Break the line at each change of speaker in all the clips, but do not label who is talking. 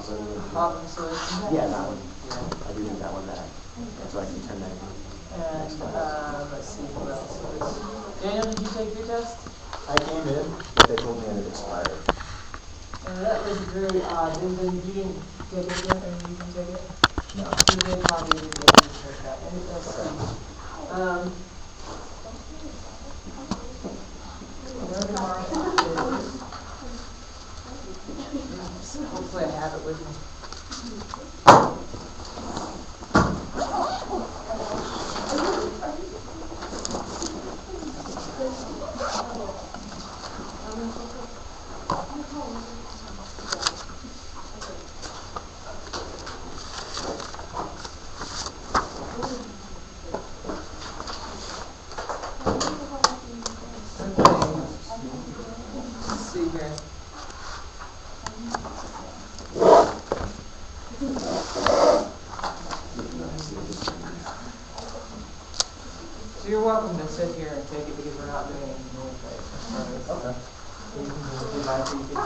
problem solution?
Yeah, that one. Yeah. I do need that one back. Yeah, so I can turn that in.
And let's see who else. Daniel, did you take your test?
I came in, but they told me it had expired.
That was very odd. And then you didn't take it yet, and you can take it?
No.
So they probably didn't take that. And let's see. Another mark is, hopefully I have it with me. So you're welcome to sit here and take it because we're not doing anything anyway.
Okay.
You can just do that, you can, if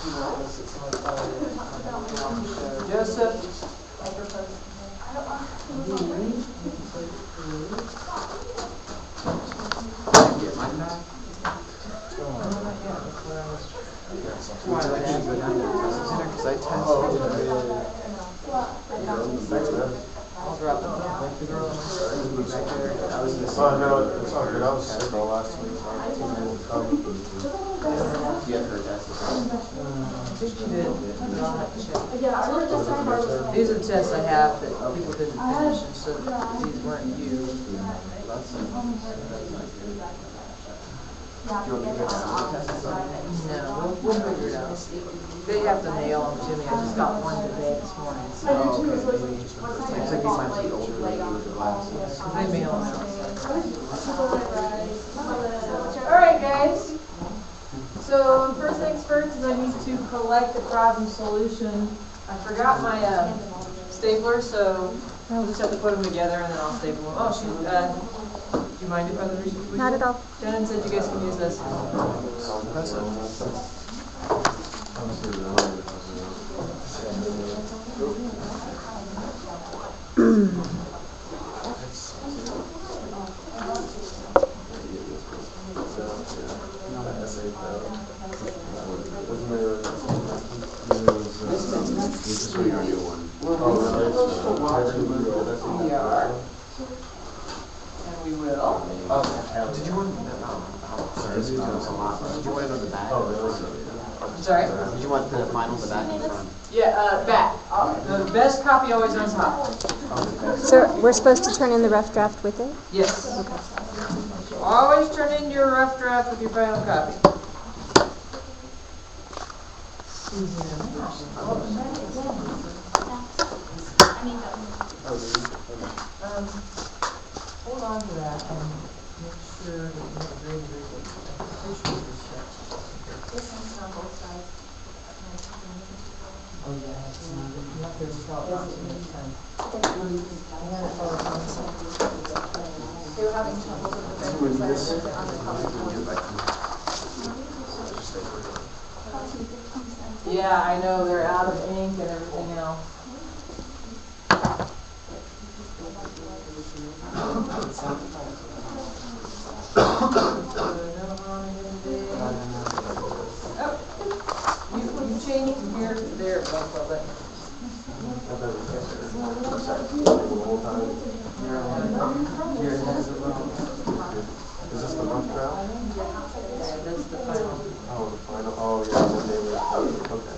you want to sit somewhere quiet. Joseph.
Get mine back?
Why would I go down there?
Because I test.
Thanks, man.
I'll drop them. Thank you.
I was just.
Oh, no, it's all good. I was sick all last week, so I didn't come.
You have her test as well?
I think you did. I'll have to check. These are the tests I have that people didn't finish, and so these weren't you.
Do you want me to go down and test it?
No, we'll figure it out. They have to mail them to me. I just got one today this morning. So
Oh, okay. Looks like you might be older lady with the glasses.
they mail them out.
Alright guys, so first things first is I need to collect the problem solution. I forgot my stapler, so I'll just have to put them together and then I'll staple them. Oh shoot, do you mind if I reach?
Not at all.
Shannon said you guys can use this.
This is your new one.
And we will.
Oh, did you want to know? Sorry, this is a lot. Did you want to know the back?
Sorry?
Did you want the mine on the back and front?
Yeah, back. The best copy always on top.
So we're supposed to turn in the rough draft with it?
Yes. Always turn in your rough draft with your final copy. Hold on to that and make sure that you have very, very good. I appreciate this check.
This one's on both sides.
Oh, yeah. You have to install it next time.
They were having trouble with the vendors that are on the cover.
Yeah, I know, they're out of ink and everything else. You changed from here to there, both of it.
Is this the rough draft?
Yeah, that's the final.
Oh, the final. Oh, yeah. When they were, okay.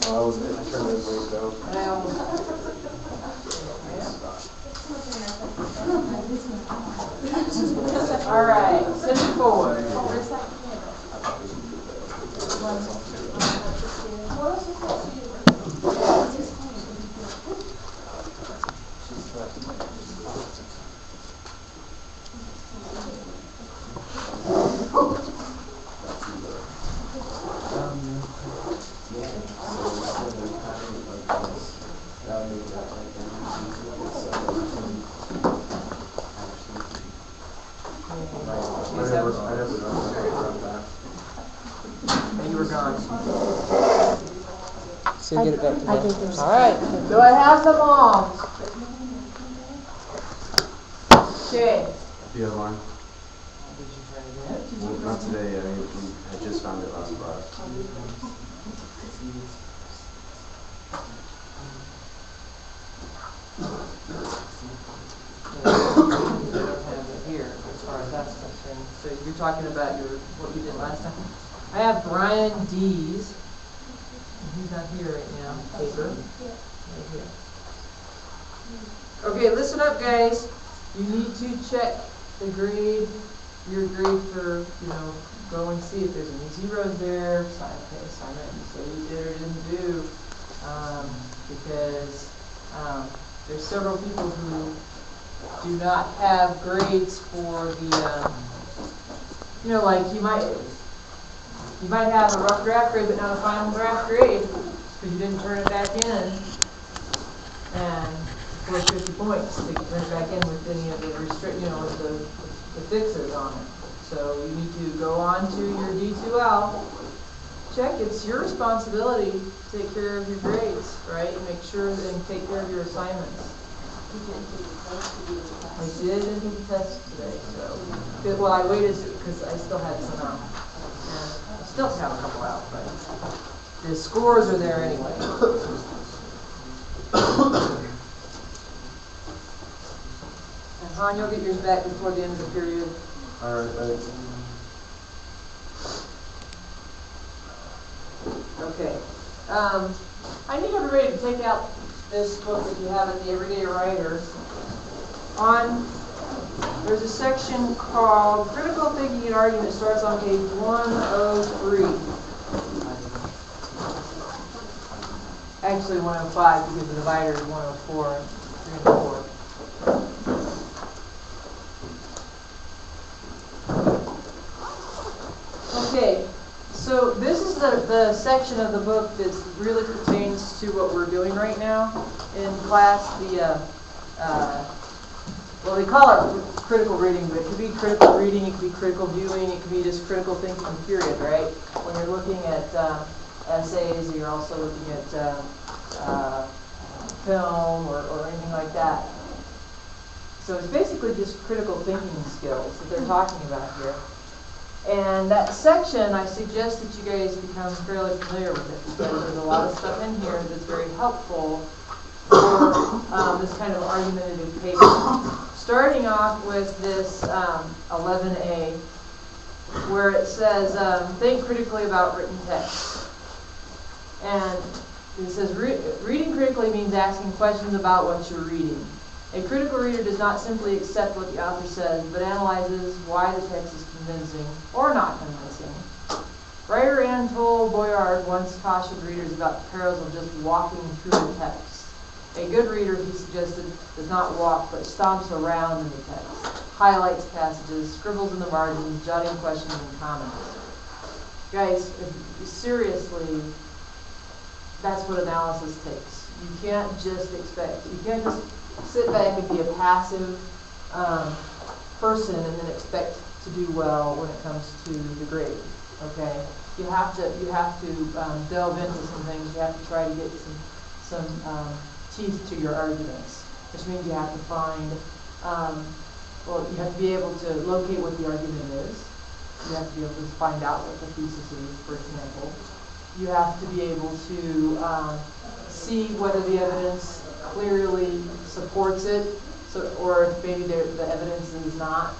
Oh, I was. I turned it way down.
And I almost. All right, send it forward.
I never done that.
And you were gone. So get it back
I think
together.
there's.
All right.
Do I have them all? Okay.
Do you have mine?
Did you try to get it?
Well, not today. I mean, I just found it last class.
I don't have it here as far as that's concerned. So you're talking about what you did last time? I have Brian D's. He's not here right now. Paper. Right here. Okay, listen up, guys. You need to check the grade, your grade for, go and see if there's any zeros there. Okay, assignment you say you did or didn't do. Because there's several people who do not have grades for the, like you might have a rough draft grade but not a final draft grade because you didn't turn it back in and score 50 points. They can turn it back in with any of the the fixes on it. So you need to go on to your D2L. Check, it's your responsibility to take care of your grades, right? And make sure and take care of your assignments. I didn't do the test today, so. Well, I waited because I still had some out. And I still have a couple out, but the scores are there anyway. And Han, you'll get yours back before the end of the period.
All right, thanks.
Okay. I need everybody to take out this book that you have at the Everyday Writer. There's a section called Critical Thinking and Argument. It starts on page 103. Actually 105 because the divider is 104 and 3 and 4. Okay, so this is the section of the book that really pertains to what we're doing right now in class. Well, they call it critical reading, but it could be critical reading, it could be critical viewing, it could be just critical thinking, period, right? When you're looking at essays, or you're also looking at film or anything like that. So it's basically just critical thinking skills that they're talking about here. And that section, I suggest that you guys become fairly familiar with it because there's a lot of stuff in here that's very helpful for this kind of argumentative paper. Starting off with this 11A, where it says, think critically about written text. And it says, reading critically means asking questions about what you're reading. A critical reader does not simply accept what the author says, but analyzes why the text is convincing or not convincing. Writer Anatole Boyard once cautioned readers about the perils of just walking through the text. A good reader, he suggested, does not walk, but stomps around in the text, highlights passages, scribbles in the margins, jotting questions and comments. Guys, seriously, that's what analysis takes. You can't just sit back and be a passive person and then expect to do well when it comes to the grade. Okay, you have to delve into some things. You have to try to get some teeth to your arguments, which means you have to find. You have to be able to locate what the argument is. You have to be able to find out what the thesis is, for example. You have to be able to see whether the evidence clearly supports it, or if maybe the evidence is not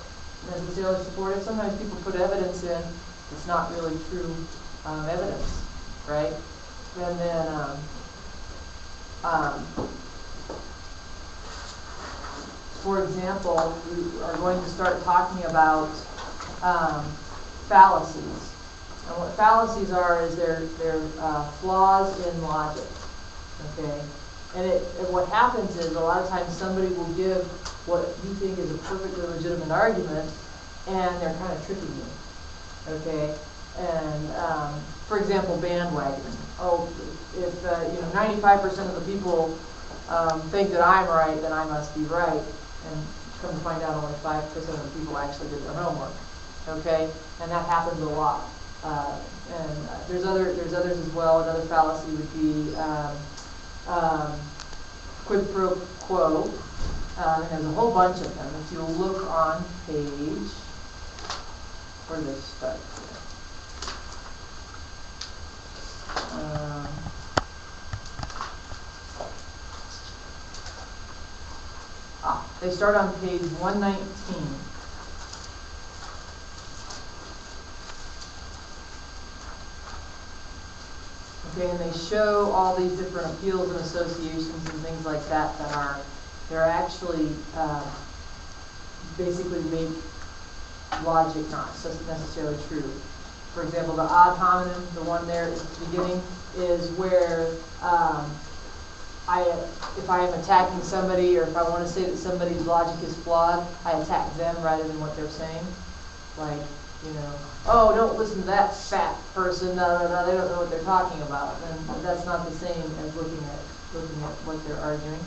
necessarily supported. Sometimes people put evidence in that's not really true evidence, right? And then, for example, we are going to start talking about fallacies. And what fallacies are is they're flaws in logic, okay? And what happens is a lot of times somebody will give what you think is a perfectly legitimate argument, and they're kind of tricking you, okay? And for example, bandwagon. Oh, if 95% of the people think that I'm right, then I must be right. And come to find out, only 5% of the people actually did their homework, okay? And that happens a lot. and there's others as well. Another fallacy would be quid pro quo. There's a whole bunch of them. If you look on page, where do they start? They start on page 119. Okay, and they show all these different appeals and associations and things like that they're actually basically make logic not necessarily true. For example, the ad hominem, the one there at the beginning, is where if I am attacking somebody, or if I want to say that somebody's logic is flawed, I attack them rather than what they're saying. Like, oh, don't listen to that fat person, they don't know what they're talking about. And that's not the same as looking at what they're arguing.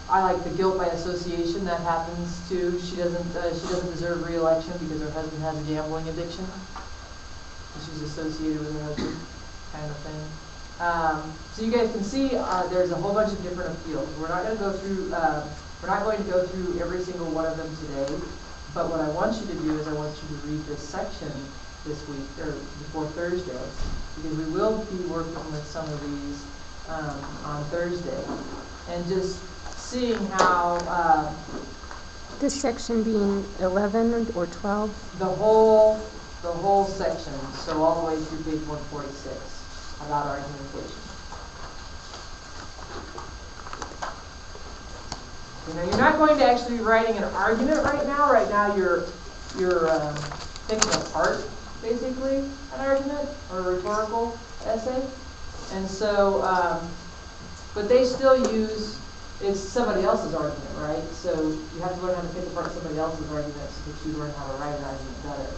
I like the guilt by association. That happens too. She doesn't deserve re-election because her husband has a gambling addiction. She's associated with her husband, kind of thing. So you guys can see there's a whole bunch of different appeals. We're not going to go through every single one of them today. But what I want you to do is I want you to read this section this week or before Thursday, because we will be working with some of these on Thursday. And just seeing how
This section being 11 or 12?
the whole section, so all the way through page 146 about argumentation. You're not going to actually be writing an argument right now. Right now, you're picking apart basically an argument or a rhetorical essay, and so. But they still it's somebody else's argument, right? So you have to learn how to pick apart somebody else's argument so that you learn how to write an argument better.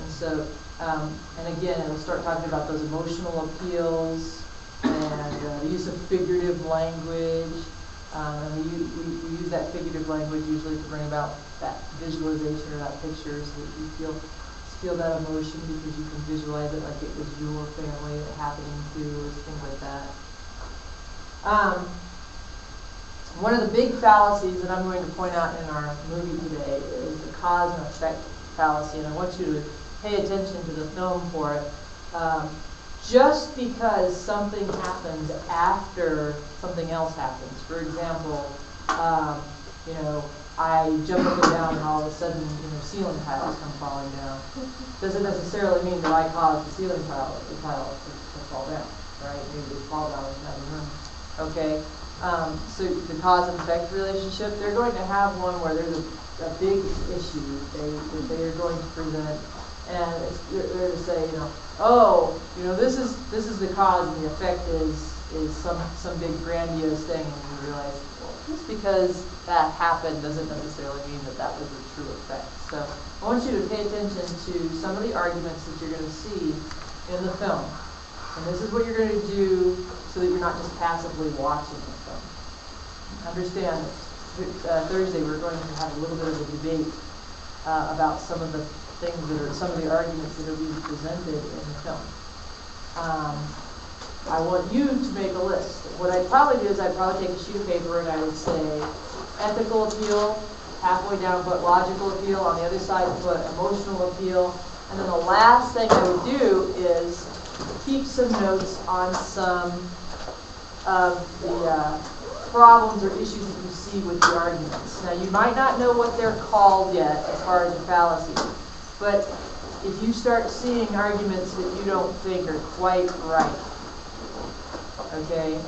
And so, and again, it'll start talking about those emotional appeals and the use of figurative language. And we use that figurative language usually to bring about that visualization or that picture so that you feel that emotion because you can visualize it like it was your family happening to, or things like that. One of the big fallacies that I'm going to point out in our movie today is the cause and effect fallacy, and I want you to pay attention to the film for it. Just because something happens after something else happens. For example, I jump up and down and all of a sudden, ceiling tiles come falling down. Doesn't necessarily mean that I caused the ceiling tile to fall down, right? Maybe they fall down in another room. Okay, so the cause and effect relationship, they're going to have one where there's a big issue that they are going to present, and they're to say, this is the cause, and the effect is some big grandiose thing, and you realize, well, just because that happened doesn't necessarily mean that was the true effect. So I want you to pay attention to some of the arguments that you're going to see in the film. And this is what you're going to do so that you're not just passively watching the film. Understand that Thursday we're going to have a little bit of a debate about some of the some of the arguments that are being presented in the film. I want you to make a list. What I'd probably do is I'd probably take a sheet of paper and I would say ethical appeal, halfway down put logical appeal, on the other side put emotional appeal, and then the last thing I would do is keep some notes on some of the problems or issues that you see with the arguments. Now, you might not know what they're called yet as far as the fallacies, but if you start seeing arguments that you don't think are quite right, okay,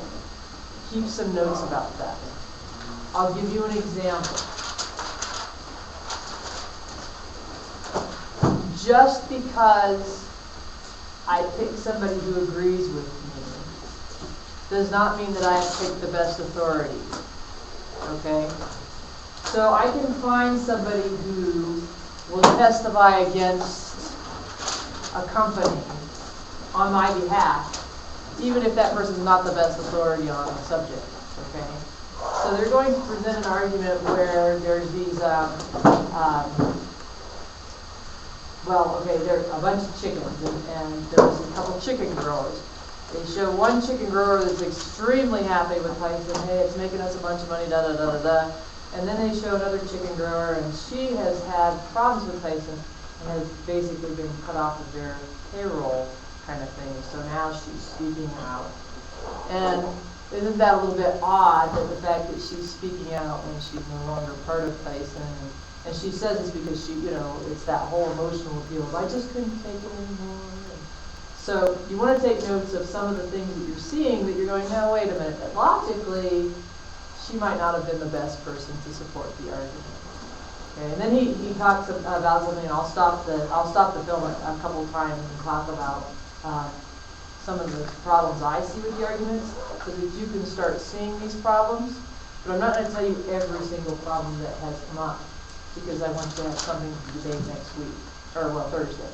keep some notes about that. I'll give you an example. Just because I pick somebody who agrees with me does not mean that I have picked the best authority. Okay? So I can find somebody who will testify against a company on my behalf, even if that person is not the best authority on the subject. Okay? So they're going to present an argument where there's these, well, okay, there are a bunch of chickens, and there's a couple chicken growers. They show one chicken grower that's extremely happy with Tyson. Hey, it's making us a bunch of money, da da da da da. And then they show another chicken grower, and she has had problems with Tyson and has basically been cut off of their payroll kind of thing. So now she's speaking out. And isn't that a little bit odd that the fact that she's speaking out when she's no longer part of Tyson? And she says it's because she, it's that whole emotional appeal of, I just couldn't take it anymore. So you want to take notes of some of the things that you're seeing that you're going, no, wait a minute. That logically, she might not have been the best person to support the argument. Okay, and then he talks about something, and I'll stop the film a couple times and talk about some of the problems I see with the arguments, so that you can start seeing these problems. But I'm not going to tell you every single problem that has come up, because I want you to have something to debate next week, or Thursday.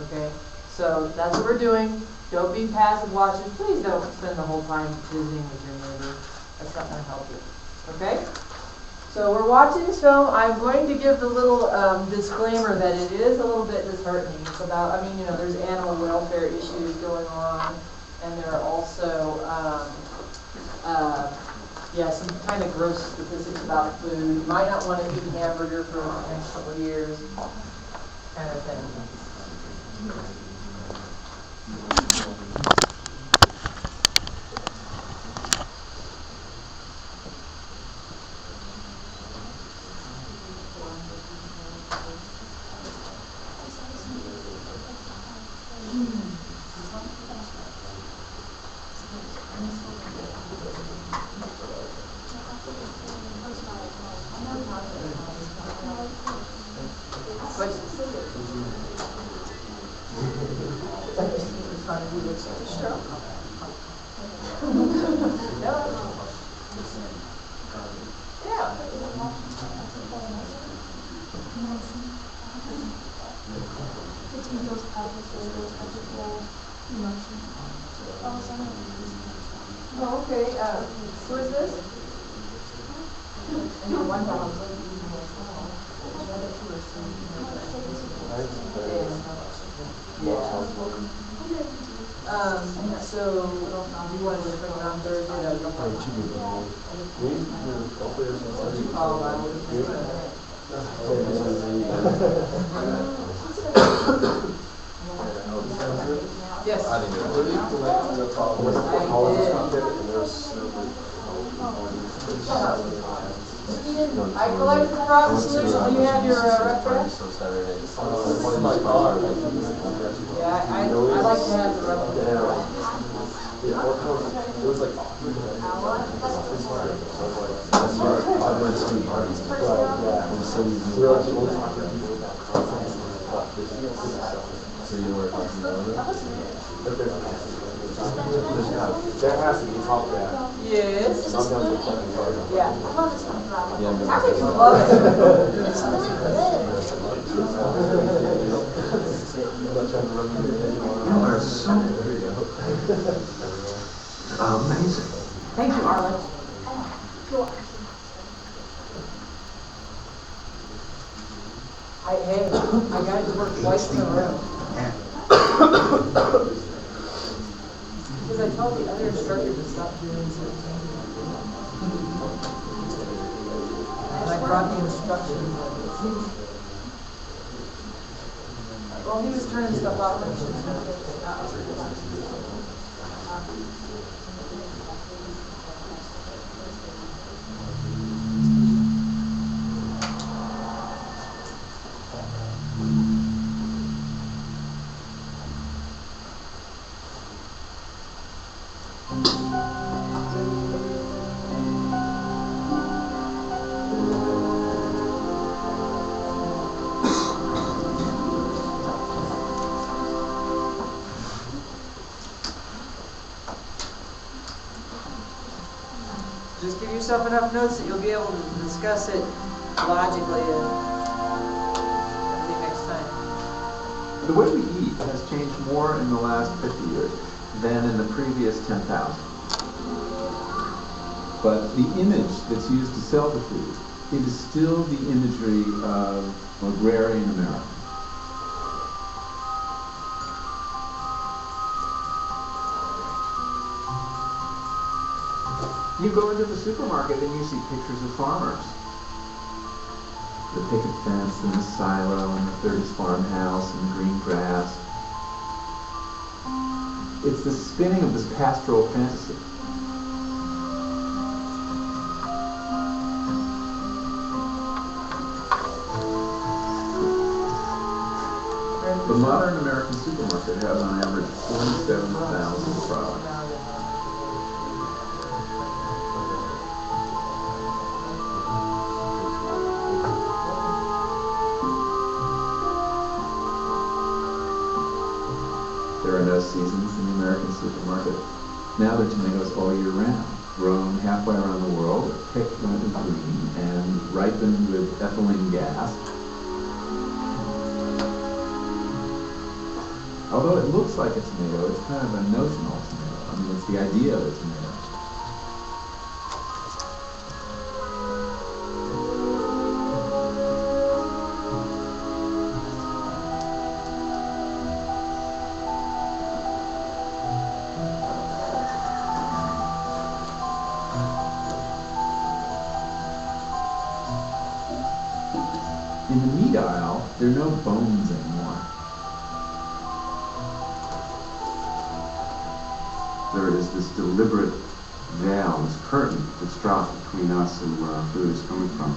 Okay? So that's what we're doing. Don't be passive watchers. Please don't spend the whole time visiting with your neighbor. That's not going to help you. Okay? So we're watching this film. I'm going to give the little disclaimer that it is a little bit disheartening. It's about, there's animal welfare issues going on, and there are also, some kind of gross statistics about food. You might not want to eat hamburger for the next couple of years, kind of thing. Oh, okay. Who is this? And you're 1,000. So you wanted to bring it on Thursday? Yes. I did. I collected the problem solution. Do you have your reference? Yeah, I like to have the reference.
It was like
So you were talking about it?
there has to be top that.
Yes.
Sometimes it's fucking hard.
Yeah.
Yeah,
I think you love it.
You are so amazing.
Thank you, Arlen. I got to work twice in a row. Because I told the other instructor to stop doing certain things. And I brought the instructions. Well, he was turning stuff off when he should have done it. Just give yourself enough notes that you'll be able to discuss it logically and everything next time.
The way we eat has changed more in the last 50 years than in the previous 10,000. but the image that's used to sell the food, it is still the imagery of agrarian America. You go into the supermarket and you see pictures of farmers. The picket fence and the silo and the 30s farmhouse and the green grass. It's the spinning of this pastoral fantasy. The modern American supermarket has on average 47,000 products. There are no seasons in the American supermarket. Now there are tomatoes all year round, grown halfway around the world, picked when it was green, and ripened with ethylene gas. Although it looks like a tomato, it's kind of a notional tomato. I mean, it's the idea of a tomato. In the meat aisle, there are no bones anymore. There is this deliberate veil, this curtain that's dropped between us and where our food is coming from.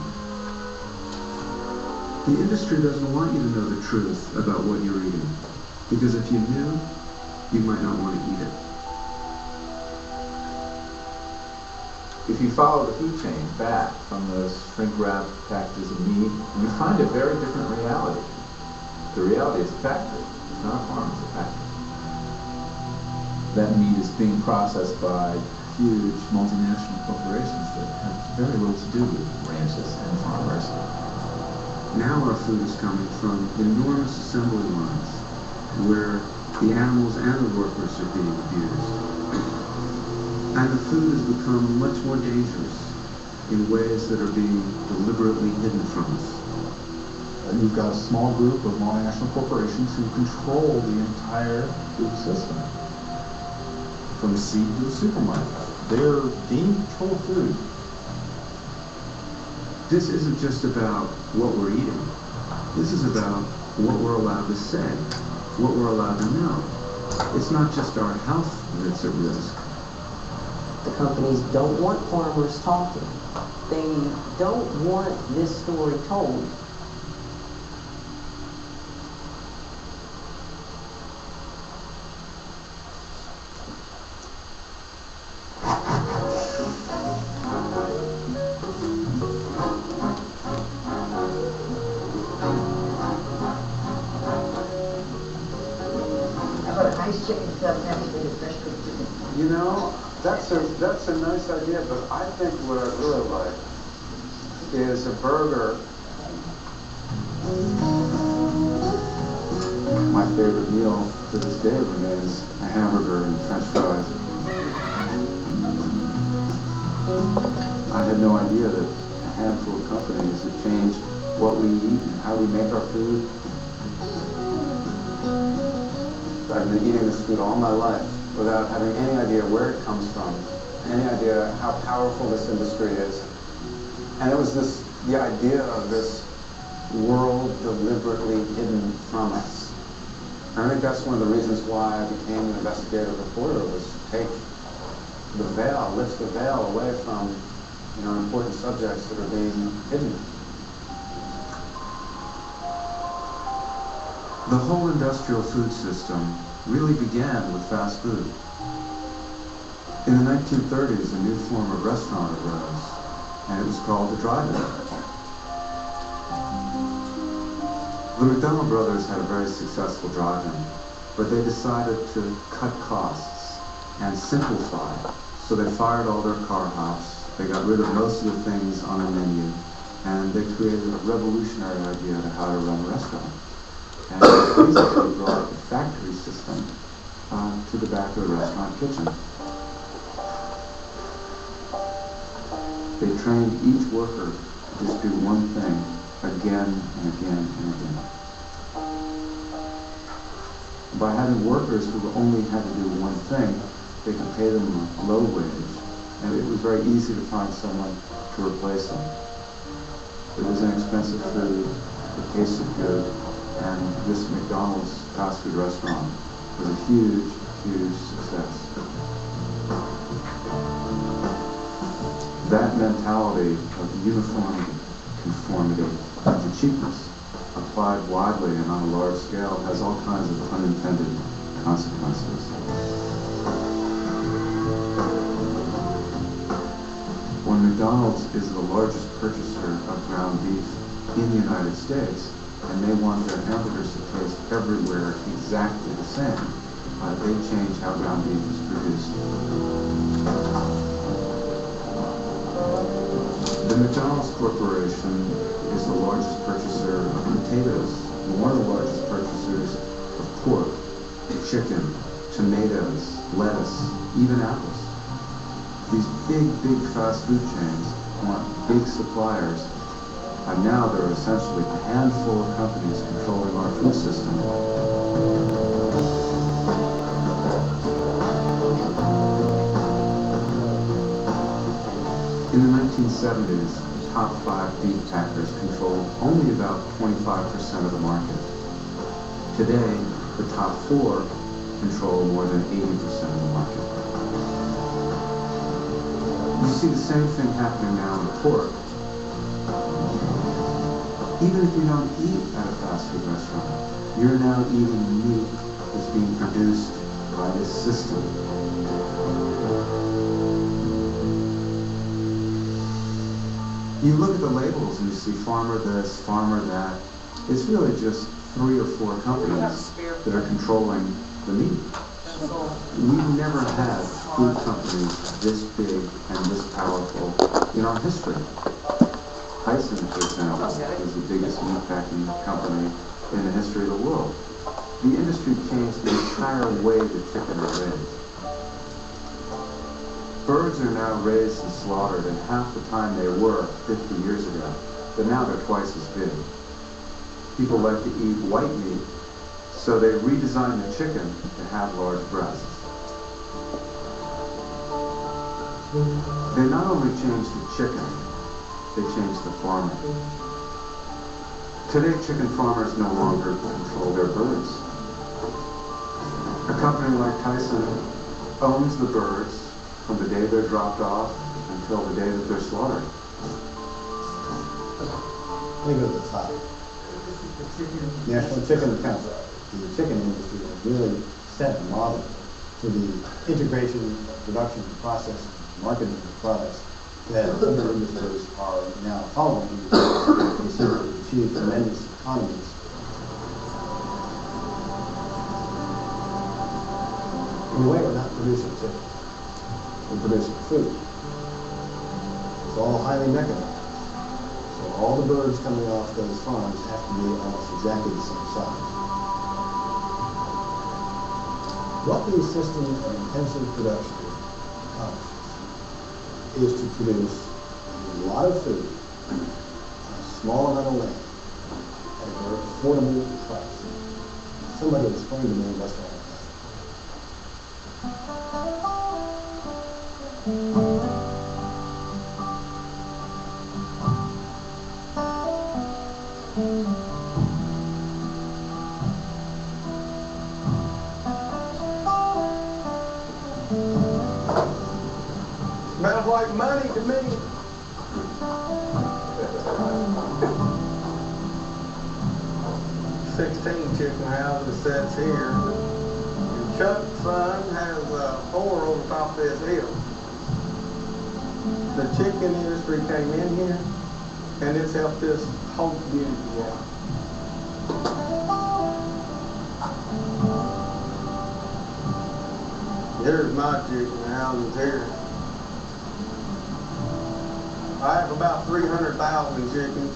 The industry doesn't want you to know the truth about what you're eating, because if you knew, you might not want to eat it. If you follow the food chain back from those shrink-wrapped packages of meat, you find a very different reality. The reality is a factory. It's not a farm, it's a factory. That meat is being processed by huge multinational corporations that have very little to do with ranches and farmers. Now our food is coming from enormous assembly lines where the animals and the workers are being abused. And the food has become much more dangerous in ways that are being deliberately hidden from us.
You've got a small group of multinational corporations who control the entire food system. From the seed to the supermarket. They're deemed controlled food.
This isn't just about what we're eating. This is about what we're allowed to say, what we're allowed to know. It's not just our health that's at risk.
The companies don't want farmers talking. They don't want this story told.
You know, that's a nice idea, but I think what I'd really like is a burger. My favorite meal to this day remains a hamburger and French fries. I had no idea that a handful of companies had changed what we eat and how we make our food. I've been eating this food all my life without having any idea where it comes from, any idea how powerful this industry is. And it was the idea of this world deliberately hidden from us. And I think that's one of the reasons why I became an investigative reporter, was to take the veil, lift the veil away from, important subjects that are being hidden. The whole industrial food system really began with fast food. In the 1930s, a new form of restaurant arose, and it was called the drive-in. The McDonald brothers had a very successful drive-in, but they decided to cut costs and simplify. So they fired all their car hops, they got rid of most of the things on the menu, and they created a revolutionary idea to how to run a restaurant. And basically brought the factory system to the back of the restaurant kitchen.
They trained each worker to just do one thing again and again and again. By having workers who only had to do one thing, they could pay them a low wage, and it was very easy to find someone to replace them. It was inexpensive food, it tasted good, and this McDonald's fast food restaurant was a huge, huge success. That mentality of uniformity, conformity, and cheapness applied widely and on a large scale has all kinds of unintended consequences. When McDonald's is the largest purchaser of ground beef in the United States, and they want their hamburgers to taste everywhere exactly the same, they change how ground beef is produced. The McDonald's Corporation is the largest purchaser of potatoes, and one of the largest purchasers of pork, chicken, tomatoes, lettuce, even apples. These big fast food chains want big suppliers, and now there are essentially a handful of companies controlling our food system. In the 1970s, the top 5 beef packers controlled only about 25% of the market. Today, the top 4 control more than 80% of the market. You see the same thing happening now in pork. Even if you don't eat at a fast food restaurant, you're now eating meat that's being produced by this system. You look at the labels and you see farmer this, farmer that. It's really just 3 or 4 companies that are controlling the meat. We've never had food companies this big and this powerful in our history. Tyson, for example, is the biggest meatpacking company in the history of the world. The industry changed the entire way the chicken are raised. Birds are now raised and slaughtered in half the time they were 50 years ago, but now they're twice as big. People like to eat white meat, so they redesigned the chicken to have large breasts. They not only changed the chicken, they changed the farmer. Today, chicken farmers no longer control their birds. A company like Tyson owns the birds from the day they're dropped off until the day that they're slaughtered.
Let me go to the top. National Chicken Council. The chicken industry has really set a model for the integration, production, processing, marketing of products that other industries are now following. They seem to achieve tremendous economies. In a way, we're not producing chicken. We're producing food. It's all highly mechanized. So all the birds coming off those farms have to be almost exactly the same size. What these systems of intensive production accomplishes is to produce a lot of food on a small amount of land at a very affordable price. Somebody explain to me what's wrong with that.
Smells like money to me. Chicken houses sits here. And Chuck's son has 4 over top of this hill. The chicken industry came in here and it's helped this whole community out. Here's my chicken houses here. I have about 300,000 chickens.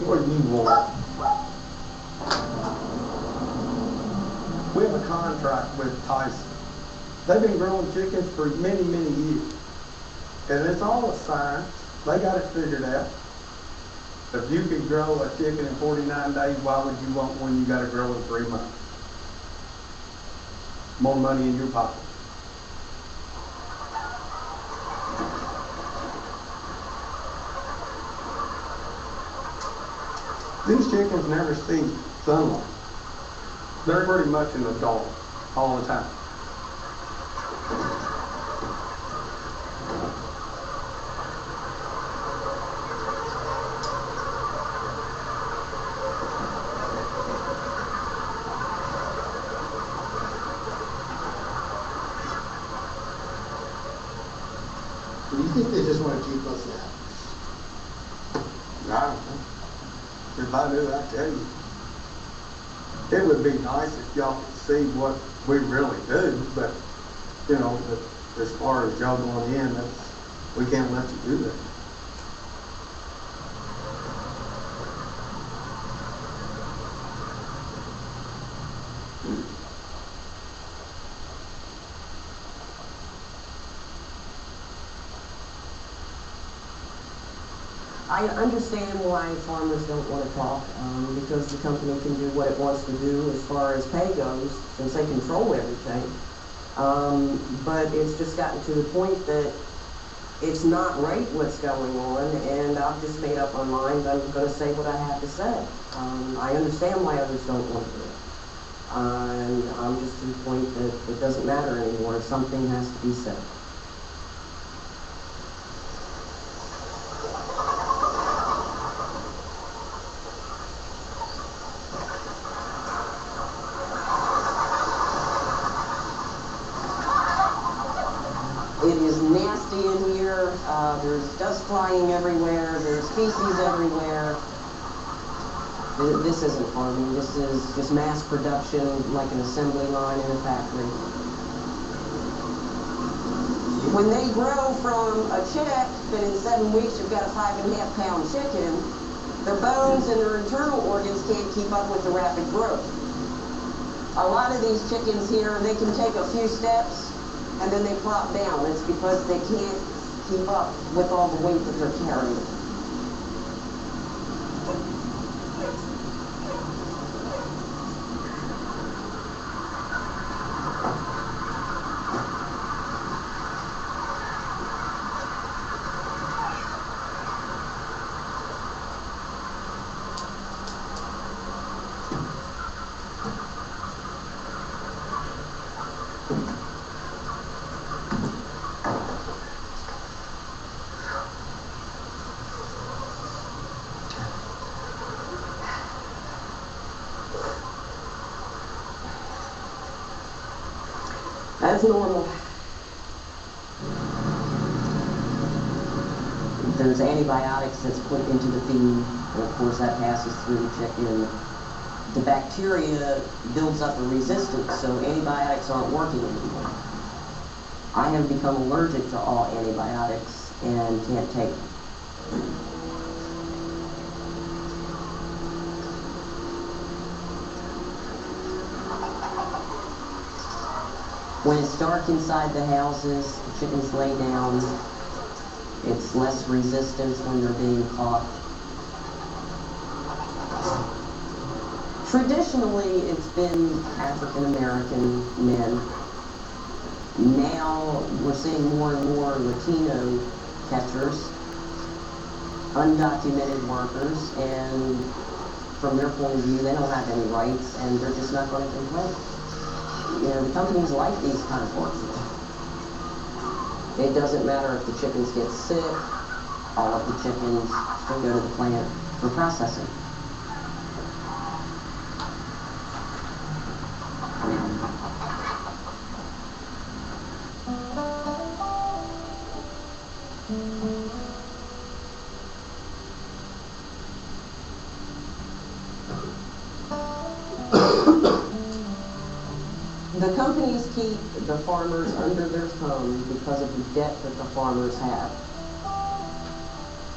What do you want? We have a contract with Tyson They've been growing chickens for many, many years. And it's all a science. They got it figured out. If you could grow a chicken in 49 days, why would you want one you got to grow in 3 months? More money in your pocket. These chickens never see sunlight. They're pretty much in the dark all the time.
Do you think they just want to keep us out?
I don't know. If I knew, I'd tell you. It would be nice if y'all could see what we really do, but, you know, as far as y'all going in, we can't let you do that.
I understand why farmers don't want to talk, because the company can do what it wants to do as far as pay goes, since they control everything. But it's just gotten to the point that it's not right what's going on, and I've just made up my mind I'm going to say what I have to say. I understand why others don't want to do it. And I'm just to the point that it doesn't matter anymore. Something has to be said. It is nasty in here. There's dust flying everywhere. There's feces everywhere. This isn't farming. This is just mass production, like an assembly line in a factory. When they grow from a chick, that in 7 weeks you've got a 5.5 pound chicken, their bones and their internal organs can't keep up with the rapid growth. A lot of these chickens here, they can take a few steps and then they plop down. It's because they can't keep up with all the weight that they're carrying. That's normal. There's antibiotics that's put into the feed, and of course that passes through the chicken. The bacteria builds up a resistance, so antibiotics aren't working anymore. I have become allergic to all antibiotics and can't take them. When it's dark inside the houses, the chickens lay down. It's less resistance when they're being caught. Traditionally, it's been African American men. Now we're seeing more and more Latino catchers, undocumented workers, and from their point of view, they don't have any rights, and they're just not going to complain. You know, the companies like these kind of workers. It doesn't matter if the chickens get sick, all of the chickens still go to the plant for processing. The companies keep the farmers under their thumb because of the debt that the farmers have.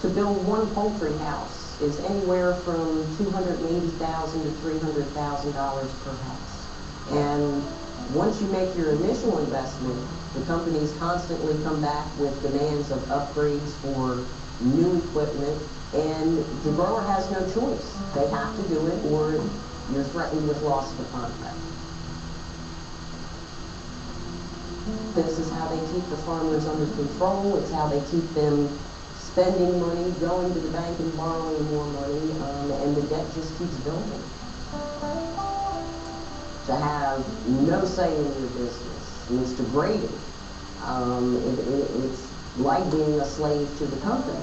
To build one poultry house is anywhere from $280,000 to $300,000 per house. And once you make your initial investment, the companies constantly come back with demands of upgrades for new equipment, and the grower has no choice. They have to do it, or you're threatened with loss of a contract. This is how they keep the farmers under control. It's how they keep them spending money, going to the bank and borrowing more money, and the debt just keeps building. To have no say in your business, and it's degrading. It's like being a slave to the company.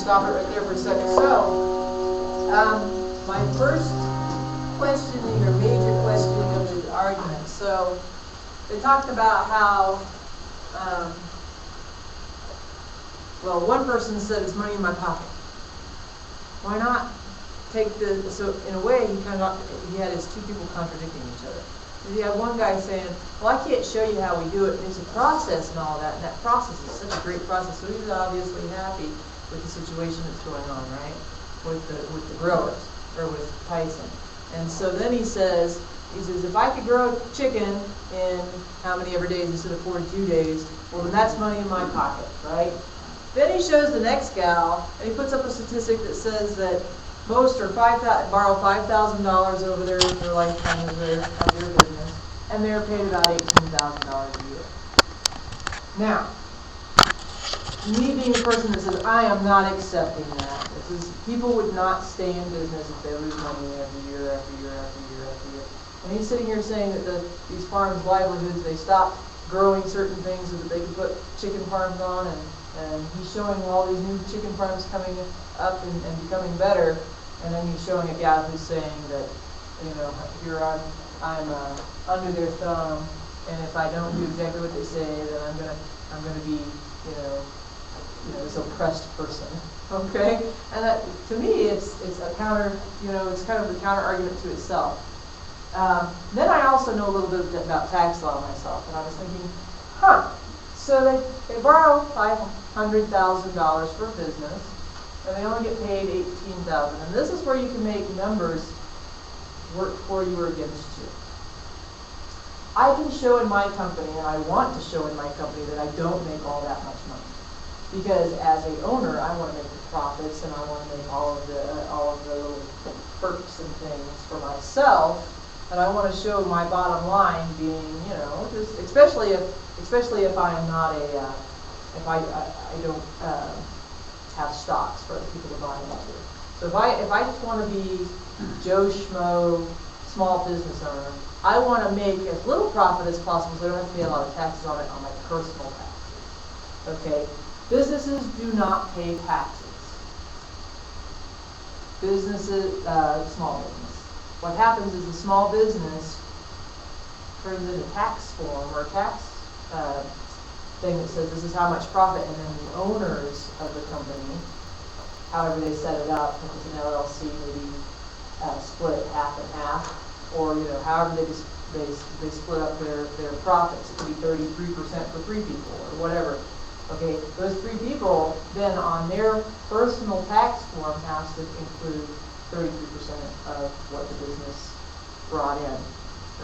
Stop it right there for a second. So, my first questioning or major questioning of the argument. So, they talked about how, well, one person said it's money in my pocket. Why not take so in a way he had his two people contradicting each other. You have one guy saying, well, I can't show you how we do it. There's a process and all that, and that process is such a great process. So he's obviously happy with the situation that's going on, right? With the growers, or with Tyson. And so then he says, if I could grow chicken in how many ever days instead of 42 days, well, then that's money in my pocket, right? Then he shows the next gal, and he puts up a statistic that says that most borrow $5,000 over their lifetime of their business, and they're paid about $18,000 a year. Now, me being a person that says, I am not accepting that. People would not stay in business if they lose money every year, after year, after year, after year. And he's sitting here saying that these farms' livelihoods, they stopped growing certain things so that they could put chicken farms on, and he's showing all these new chicken farms coming up and becoming better, and then he's showing a gal who's saying that, here I'm under their thumb, and if I don't do exactly what they say, then I'm gonna be, this oppressed person, okay? And that, to me, it's a counter, it's kind of a counter argument to itself. Then I also know a little bit about tax law myself, and I was thinking, so they borrow $500,000 for a business, and they only get paid $18,000. And this is where you can make numbers work for you or against you. I can show in my company, and I want to show in my company, that I don't make all that much money. Because as an owner, I want to make the profits, and I want to make all of the little perks and things for myself, and I want to show my bottom line being, just especially if I'm not if I don't have stocks for other people to buy into. So if I just want to be Joe Schmo, small business owner, I want to make as little profit as possible so I don't have to pay a lot of taxes on it on my personal taxes. Okay? Businesses do not pay taxes. Businesses, small business. What happens is the small business turns in a tax form or a tax thing that says this is how much profit, and then the owners of the company, however they set it up, if it's an LLC, maybe split it half and half, or however they split up their profits. It could be 33% for 3 people or whatever. Okay, those 3 people then on their personal tax form has to include 33% of what the business brought in.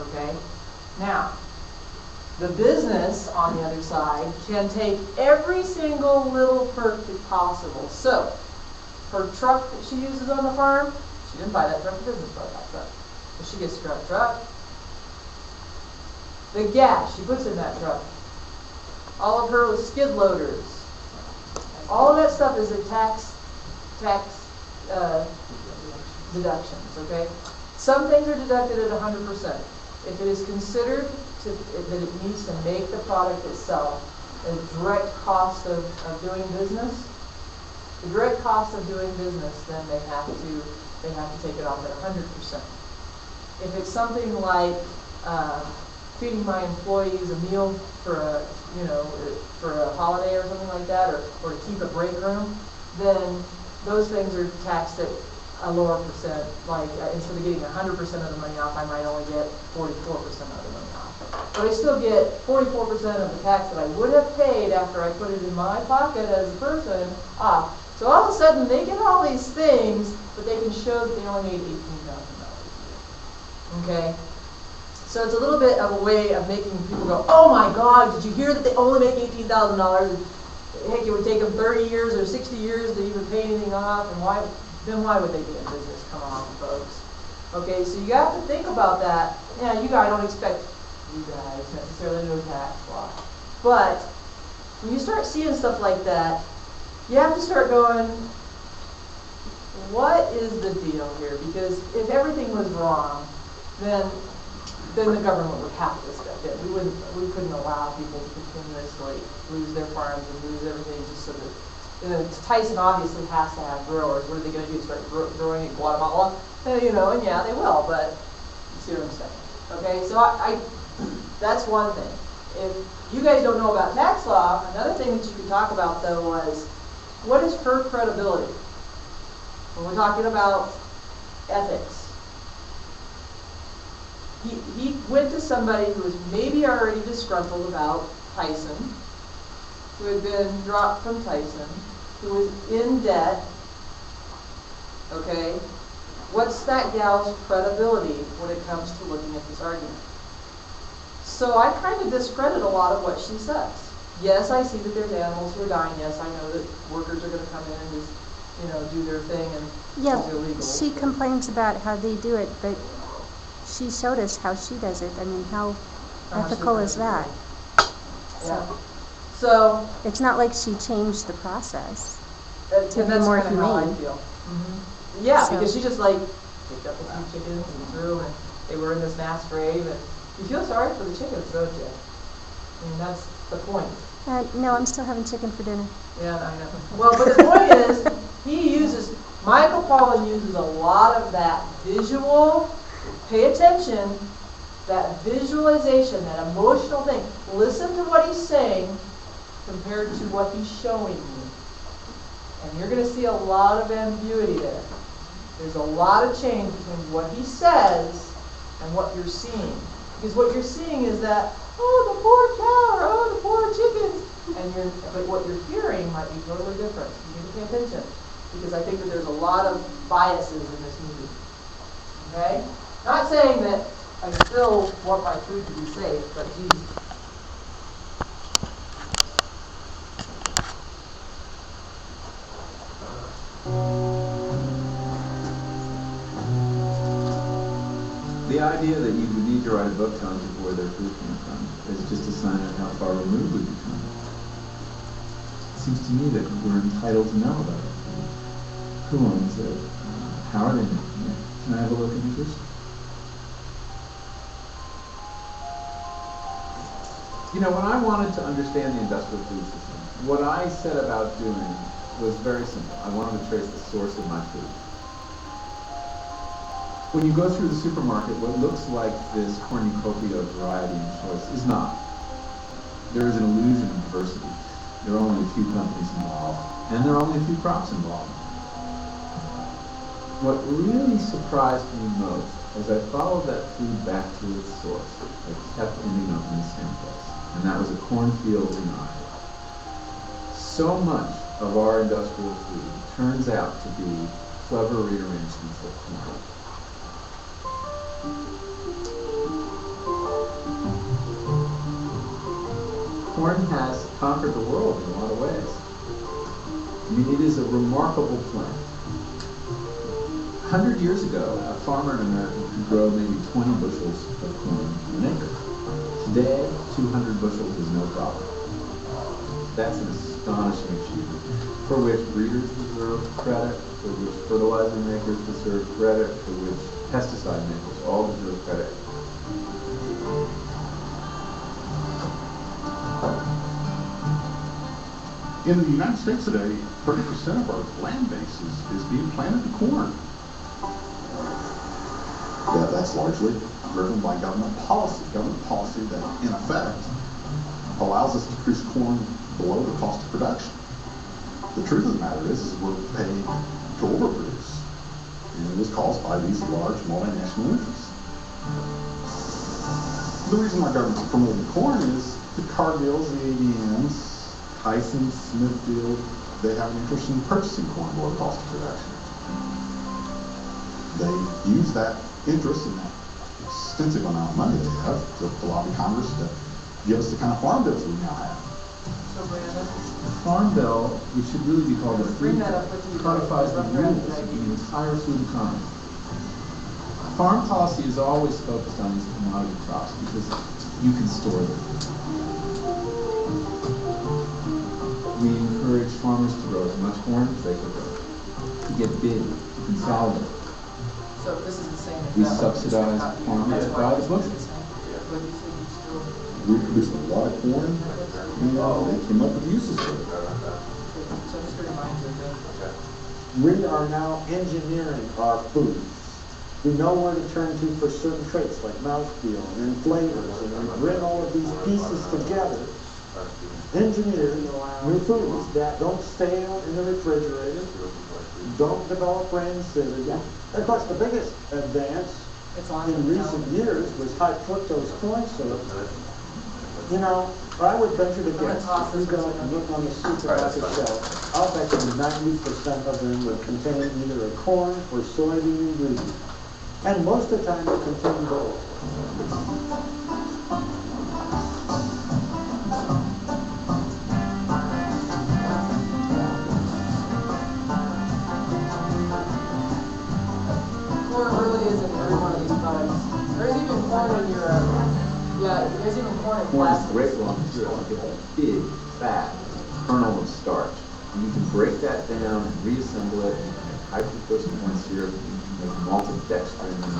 Okay? Now, the business on the other side can take every single little perk possible. So, her truck that she uses on the farm, she didn't buy that truck, the business bought that truck. But she gets to drive a truck. The gas she puts in that truck. All of her skid loaders. All of that stuff is a tax deductions, okay? Some things are deducted at 100%. If it is considered that it needs to make the product itself a direct cost of doing business,
the direct cost of doing business, then they have to take it off at 100%. If it's something like feeding my employees a meal for a holiday or something like that, or to keep a break room, then those things are taxed at a lower percent. Like instead of getting 100% of the money off, I might only get 44% of the money off. But I still get 44% of the tax that I would have paid after I put it in my pocket as a person off. So all of a sudden they get all these things, but they can show that they only made $18,000 a year. Okay? So it's a little bit of a way of making people go, oh my God, did you hear that they only make $18,000? Heck, it would take them 30 years or 60 years to even pay anything off, and why would they be in business? Come on, folks. Okay, so you have to think about that. Yeah, I don't expect you guys necessarily to know tax law. But when you start seeing stuff like that, you have to start going, what is the deal here? Because if everything was wrong, then the government would have to step in. We couldn't allow people to continuously lose their farms and lose everything just so that, Tyson obviously has to have growers. What are they going to do? Start growing in Guatemala? And yeah, they will, but you see what I'm saying. Okay, so I that's one thing. If you guys don't know about tax law, another thing that you could talk about, though, was what is her credibility? When we're talking about ethics. He went to somebody who was maybe already disgruntled about Tyson, who had been dropped from Tyson, who was in debt. Okay? What's that gal's credibility when it comes to looking at this argument? So I kind of discredit a lot of what she says. Yes, I see that there's animals who are dying. Yes, I know that workers are going to come in and just, do their thing and it's illegal.
She complains about how they do it, but she showed us how she does it. I mean, how ethical is that?
Yeah. So
it's not like she changed the process to be
that's
more
kind of how I
humane.
feel. Mm-hmm. Yeah, because she just picked up a few chickens and threw them, and they were in this mass grave, and you feel sorry for the chickens, don't you? I mean, that's the point.
No, I'm still having chicken for dinner.
Yeah, I know. Well, but the point is, Michael Pollan uses a lot of that visual, pay attention, that visualization, that emotional thing. Listen to what he's saying compared to what he's showing you. And you're going to see a lot of ambiguity there. There's a lot of change between what he says and what you're seeing. Because what you're seeing is that, oh, the poor cow, or oh, the poor chickens. But what you're hearing might be totally different. You need to pay attention. Because I think that there's a lot of biases in this movie. Okay? Not saying that I still want my food to be safe, but geez.
The idea that you would need to write a book telling people where their food came from is just a sign of how far removed we've become. It seems to me that we're entitled to know about it. Who owns it? How are they making it? Can I have a look at yours? When I wanted to understand the industrial food system, what I set about doing was very simple. I wanted to trace the source of my food. When you go through the supermarket, what looks like this cornucopia of variety and choice is not. There is an illusion of diversity. There are only a few companies involved, and there are only a few crops involved. What really surprised me most as I followed that food back to its source, I kept ending up in the same place, and that was a cornfield in Iowa. So much of our industrial food turns out to be clever rearrangements of corn. Corn has conquered the world in a lot of ways. I mean, it is a remarkable plant. 100 years ago, a farmer in America could grow maybe 20 bushels of corn an acre. Today, 200 bushels is no problem. That's an astonishing achievement, for which breeders deserve credit, for which fertilizer makers deserve credit, for which pesticide makers all deserve credit.
In the United States today, 30% of our land base is being planted to corn. That's largely driven by government policy that, in effect, allows us to produce corn below the cost of production. The truth of the matter is we're paid to overproduce, and it is caused by these large multinational interests. The reason our government's promoting corn is the Cargills, the ADMs, Tyson, Smithfield, they have an interest in purchasing corn below the cost of production. They use that interest and that extensive amount of money they have to lobby Congress to give us the kind of farm bills we now have.
So Brandon,
The Farm Bill, which should really be called a
bring
food
that up with you.
codifies the rules of the entire food economy. Farm policy is always focused on these commodity crops because you can store them. We encourage farmers to grow as much corn as they can grow, to get big, to consolidate.
So this is the same. as
We
that one.
subsidize farmers
That's
by
why
the
it's
bushel.
the same. But you said you still.
We produce a lot of corn, and they came up with uses for it.
So just a reminder that.
We are now engineering our foods. We know where to turn to for certain traits like mouthfeel and flavors, and we bring all of these pieces together, engineer new foods that don't stale in the refrigerator, don't develop brain acidity. Of course, the biggest advance in recent years was high fructose corn syrup. You know, I would venture to guess, if you go and look on the supermarket shelf, I'll bet you 90% of them will contain either a corn or soybean ingredient. And most of the time they contain both.
Corn really is in every one of these products. There's even corn in your, there's even corn in
Corn is
plastics.
great raw material. You get a big, fat kernel of starch. And you can break that down and reassemble it. You can make high fructose corn syrup, you can make maltodextrin and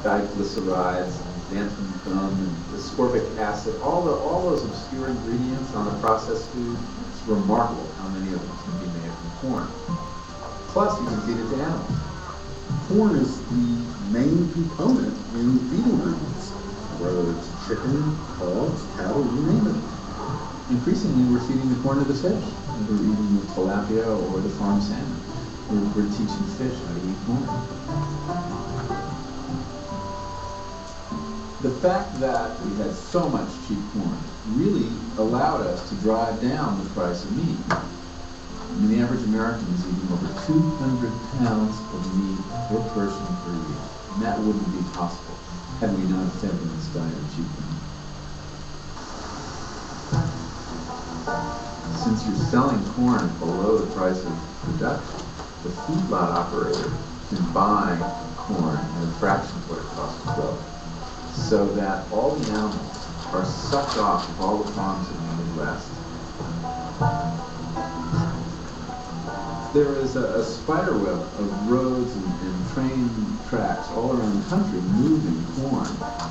diglycerides and xanthan gum and ascorbic acid, all those obscure ingredients on a processed food. It's remarkable how many of them can be made from corn. Plus, you can feed it to animals.
Corn is the main component in feeding groups, whether it's chicken, hogs, cattle, you name it.
Increasingly, we're feeding the corn to the fish. We're eating the tilapia or the farm salmon. We're teaching fish how to eat corn. The fact that we had so much cheap corn really allowed us to drive down the price of meat. I mean, the average American is eating over 200 pounds of meat per person per year. And that wouldn't be possible had we not fed them this diet of cheap meat. Since you're selling corn below the price of production, the feedlot operator can buy corn at a fraction of what it costs to grow, so that all the animals are sucked off of all the farms in the Midwest. There is a spider web of roads and train tracks all around the country moving corn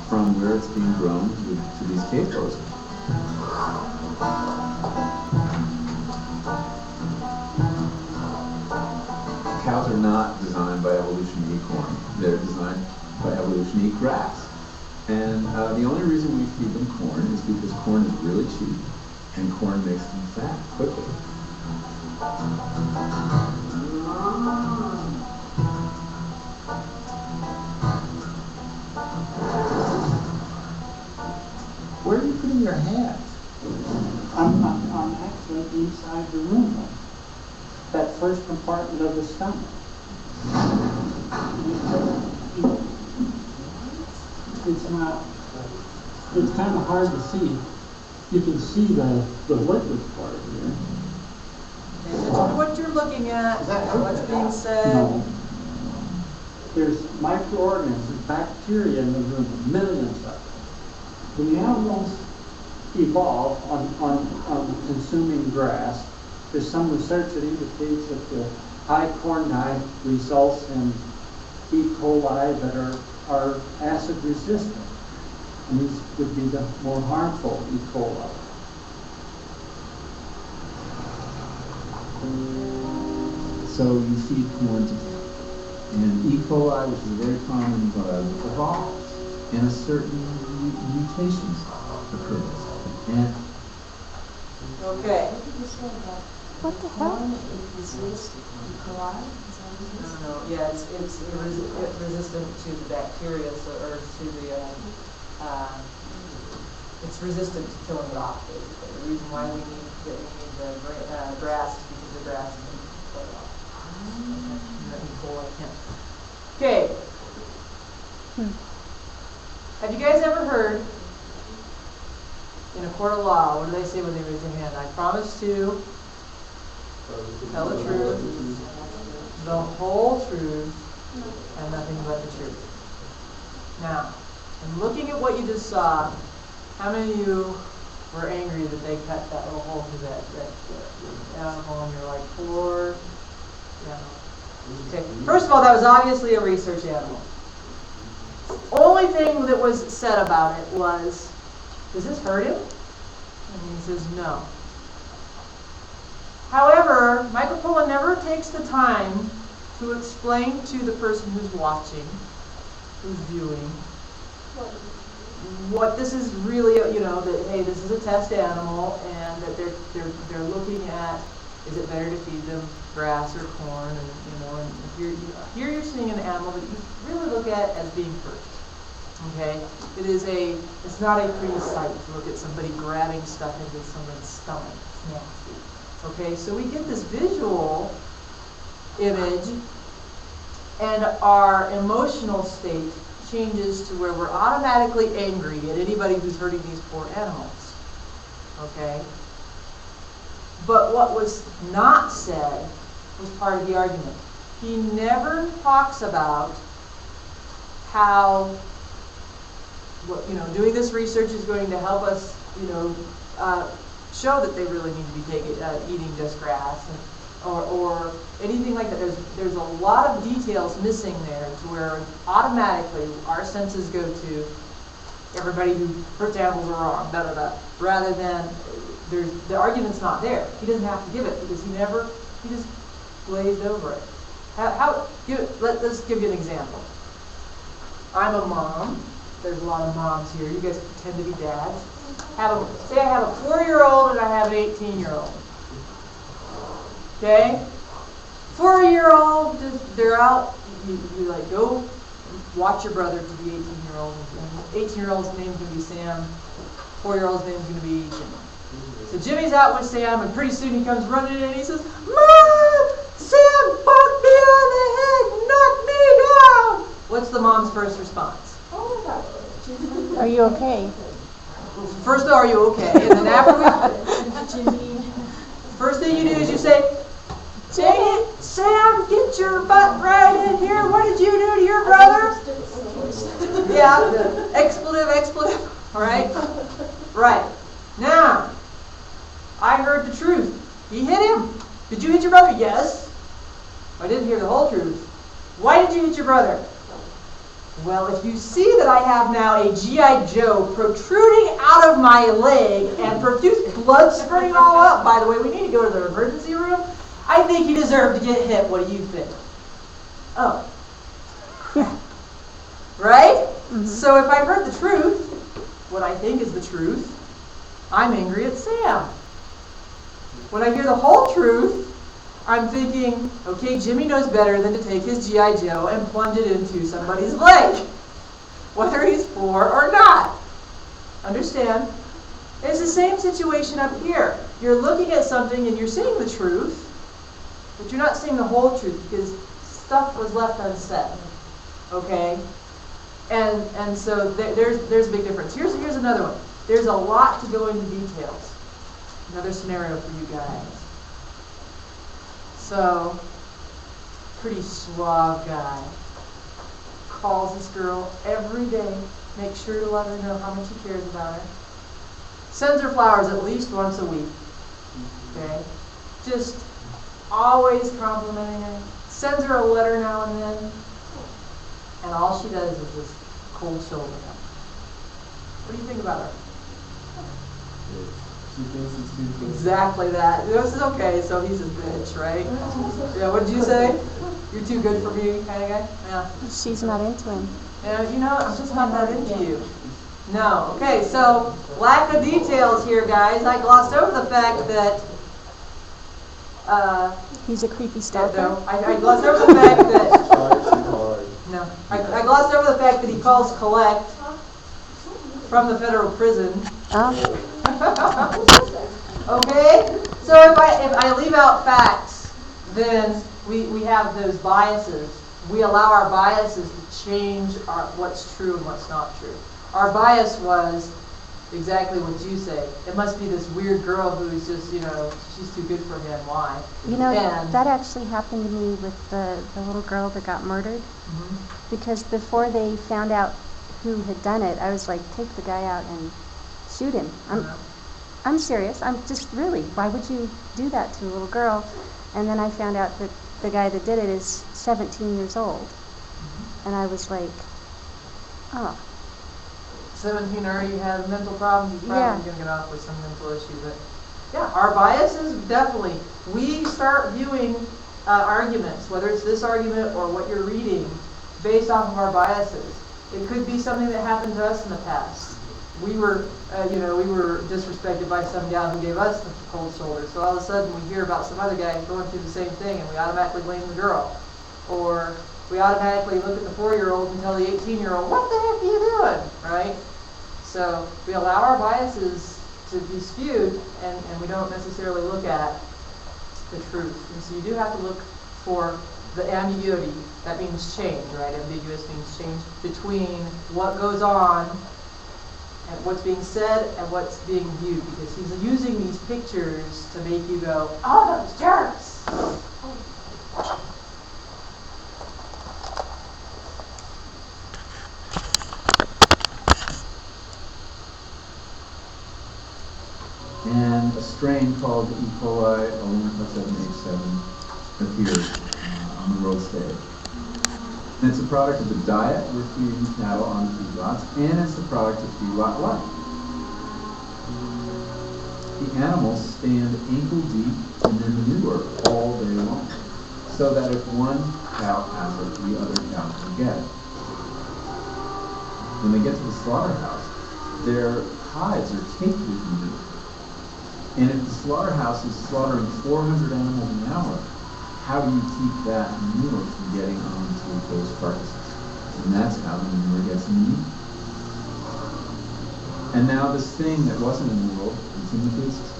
from where it's being grown to these cave processors. Cows are not designed by evolution to eat corn. They're designed by evolution to eat grass. And the only reason we feed them corn is because corn is really cheap and corn makes them fat quickly. Where are you putting your hat?
I'm actually inside the room, that first compartment of the stomach. It's not, it's kind of hard to see. You can see the liquid part here.
What you're looking at, what's being said.
No. There's microorganisms, bacteria in the room, millions of them. When the animals evolve on consuming grass, there's some research that indicates that the high corn diet results in E. coli that are acid resistant. And these would be the more harmful E. coli.
So you feed corn to cattle. And E. coli, which is a very common bug, evolves. And a certain mutations occurs. And
Okay.
What the hell?
No, yeah, it's resistant to the bacteria, so, or to the, it's resistant to killing it off, basically. The reason why we need the grass is because the grass is going to kill it off. Okay. Have you guys ever heard, in a court of law, what do they say when they raise their hand? I promise to tell the truth, the whole truth, and nothing but the truth. Now, in looking at what you just saw, how many of you were angry that they cut that little hole through that animal, and you're like, poor animal? Okay. First of all, that was obviously a research animal. Only thing that was said about it was, does this hurt him? And he says, no. However, Michael Pollan never takes the time to explain to the person who's watching, who's viewing, what this is really, that, hey, this is a test animal, and that they're looking at, is it better to feed them grass or corn, and and here you're seeing an animal that you really look at as being first. Okay, it's not a pretty sight to look at somebody grabbing stuff into someone's stomach. It's nasty. Okay, so we get this visual image, and our emotional state changes to where we're automatically angry at anybody who's hurting these poor animals. Okay? But what was not said was part of the argument. He never talks about how doing this research is going to help us, show that they really need to be eating just grass, or anything like that. There's a lot of details missing there to where automatically our senses go to everybody who hurts animals are wrong, da da da. Rather than the argument's not there. He doesn't have to give it because he just glazed over it. Let's give you an example. I'm a mom. There's a lot of moms here. You guys pretend to be dads. Say I have a 4-year-old and I have an 18-year-old. Okay? 4-year-old, they're out. You like go watch your brother to the 18-year-old. 18-year-old's name's gonna be Sam. 4-year-old's name's gonna be Jimmy. So Jimmy's out with Sam, and pretty soon he comes running in and he says, "Mom, Sam bumped me on the head, knocked me down." What's the mom's first response?
Are you okay?
First, are you okay? And then first thing you do is you say, "Dang it, Sam, get your butt right in here. What did you do to your brother?" Yeah, the expletive, all right? Right. Now, I heard the truth. He hit him. Did you hit your brother? Yes. I didn't hear the whole truth. Why did you hit your brother? Well, if you see that I have now a G.I. Joe protruding out of my leg and profuse blood spurting all up, by the way, we need to go to the emergency room. I think you deserve to get hit. What do you think? Oh. Right? Mm-hmm. So if I heard the truth, what I think is the truth, I'm angry at Sam. When I hear the whole truth, I'm thinking, okay, Jimmy knows better than to take his G.I. Joe and plunge it into somebody's leg, whether he's 4 or not. Understand? It's the same situation up here. You're looking at something and you're seeing the truth, but you're not seeing the whole truth because stuff was left unsaid. Okay? And so there's a big difference. Here's another one. There's a lot to go into details. Another scenario for you guys. So, pretty suave guy calls this girl every day, makes sure to let her know how much he cares about her. Sends her flowers at least once a week. Okay? Just always complimenting her. Sends her a letter now and then. And all she does is just cold shoulder him. What do you think about her?
She thinks it's too close.
Exactly that. This is okay, so he's a bitch, right? Yeah, what did you say? You're too good for me kind of guy? Yeah.
She's not into him.
Yeah, you know, I'm just not that into you. No. Okay, so lack of details here, guys. I glossed over the fact that
He's a creepy stalker.
no, I glossed over the fact that no, I glossed over the fact that he calls collect from the federal prison. Okay, so if I leave out facts, then we have those biases. We allow our biases to change what's true and what's not true. Our bias was exactly what you say. It must be this weird girl who's just, she's too good for him. Why?
That actually happened to me with the little girl that got murdered.
Mm-hmm.
Because before they found out who had done it, I was like, take the guy out and shoot him. I'm serious. I'm just really, why would you do that to a little girl? And then I found out that the guy that did it is 17 years old. Mm-hmm. And I was like, oh.
17 already has mental problems. He's probably going to get off with some mental issue. But yeah, our biases, definitely. We start viewing arguments, whether it's this argument or what you're reading, based off of our biases. It could be something that happened to us in the past. We were disrespected by some gal who gave us the cold shoulder. So all of a sudden we hear about some other guy going through the same thing, and we automatically blame the girl. Or we automatically look at the 4-year-old and tell the 18-year-old, what the heck are you doing, right? So we allow our biases to be skewed, and we don't necessarily look at the truth. And so you do have to look for the ambiguity. That means change, right? Ambiguous means change between what goes on and what's being said and what's being viewed, because he's using these pictures to make you go, oh, those jerks!
And a strain called E. coli 787 appeared on the world stage. And it's a product of the diet we're feeding cattle on feedlots, and it's the product of feedlot life. The animals stand ankle deep in their manure all day long, so that if one cow has it, the other cow can get it. When they get to the slaughterhouse, their hides are caked with manure. And if the slaughterhouse is slaughtering 400 animals an hour, how do you keep that manure from getting onto those carcasses? And that's how the manure gets in the meat. And now this thing that wasn't in the world is in the food system.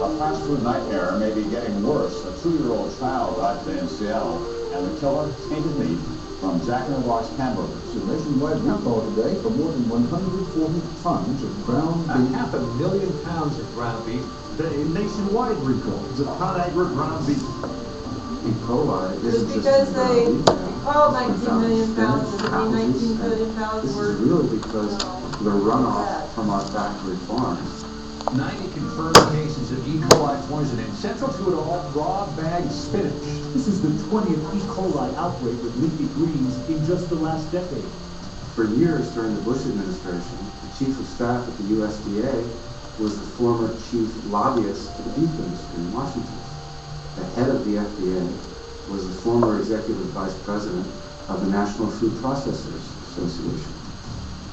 A fast food nightmare may be getting worse. A 2-year-old child died today in Seattle, and the killer tainted meat from Jack in the Box hamburgers.
A nationwide recall today for more than 140 tons of ground beef.
500,000 pounds of ground beef. The nationwide recall is a ConAgra ground beef.
E. coli
Just
isn't
because
just
they call
It's
19 million
found in
pounds, does it
spinach,
mean 19
apples,
million
and
pounds
this
worth?
is really because the runoff from our factory farms.
90 confirmed cases of E. coli poisoning. Central to it all, raw bagged spinach.
This is the 20th E. coli outbreak with leafy greens in just the last decade.
For years during the Bush administration, the chief of staff at the USDA was the former chief lobbyist for the beef industry in Washington. The head of the FDA was the former executive vice president of the National Food Processors Association.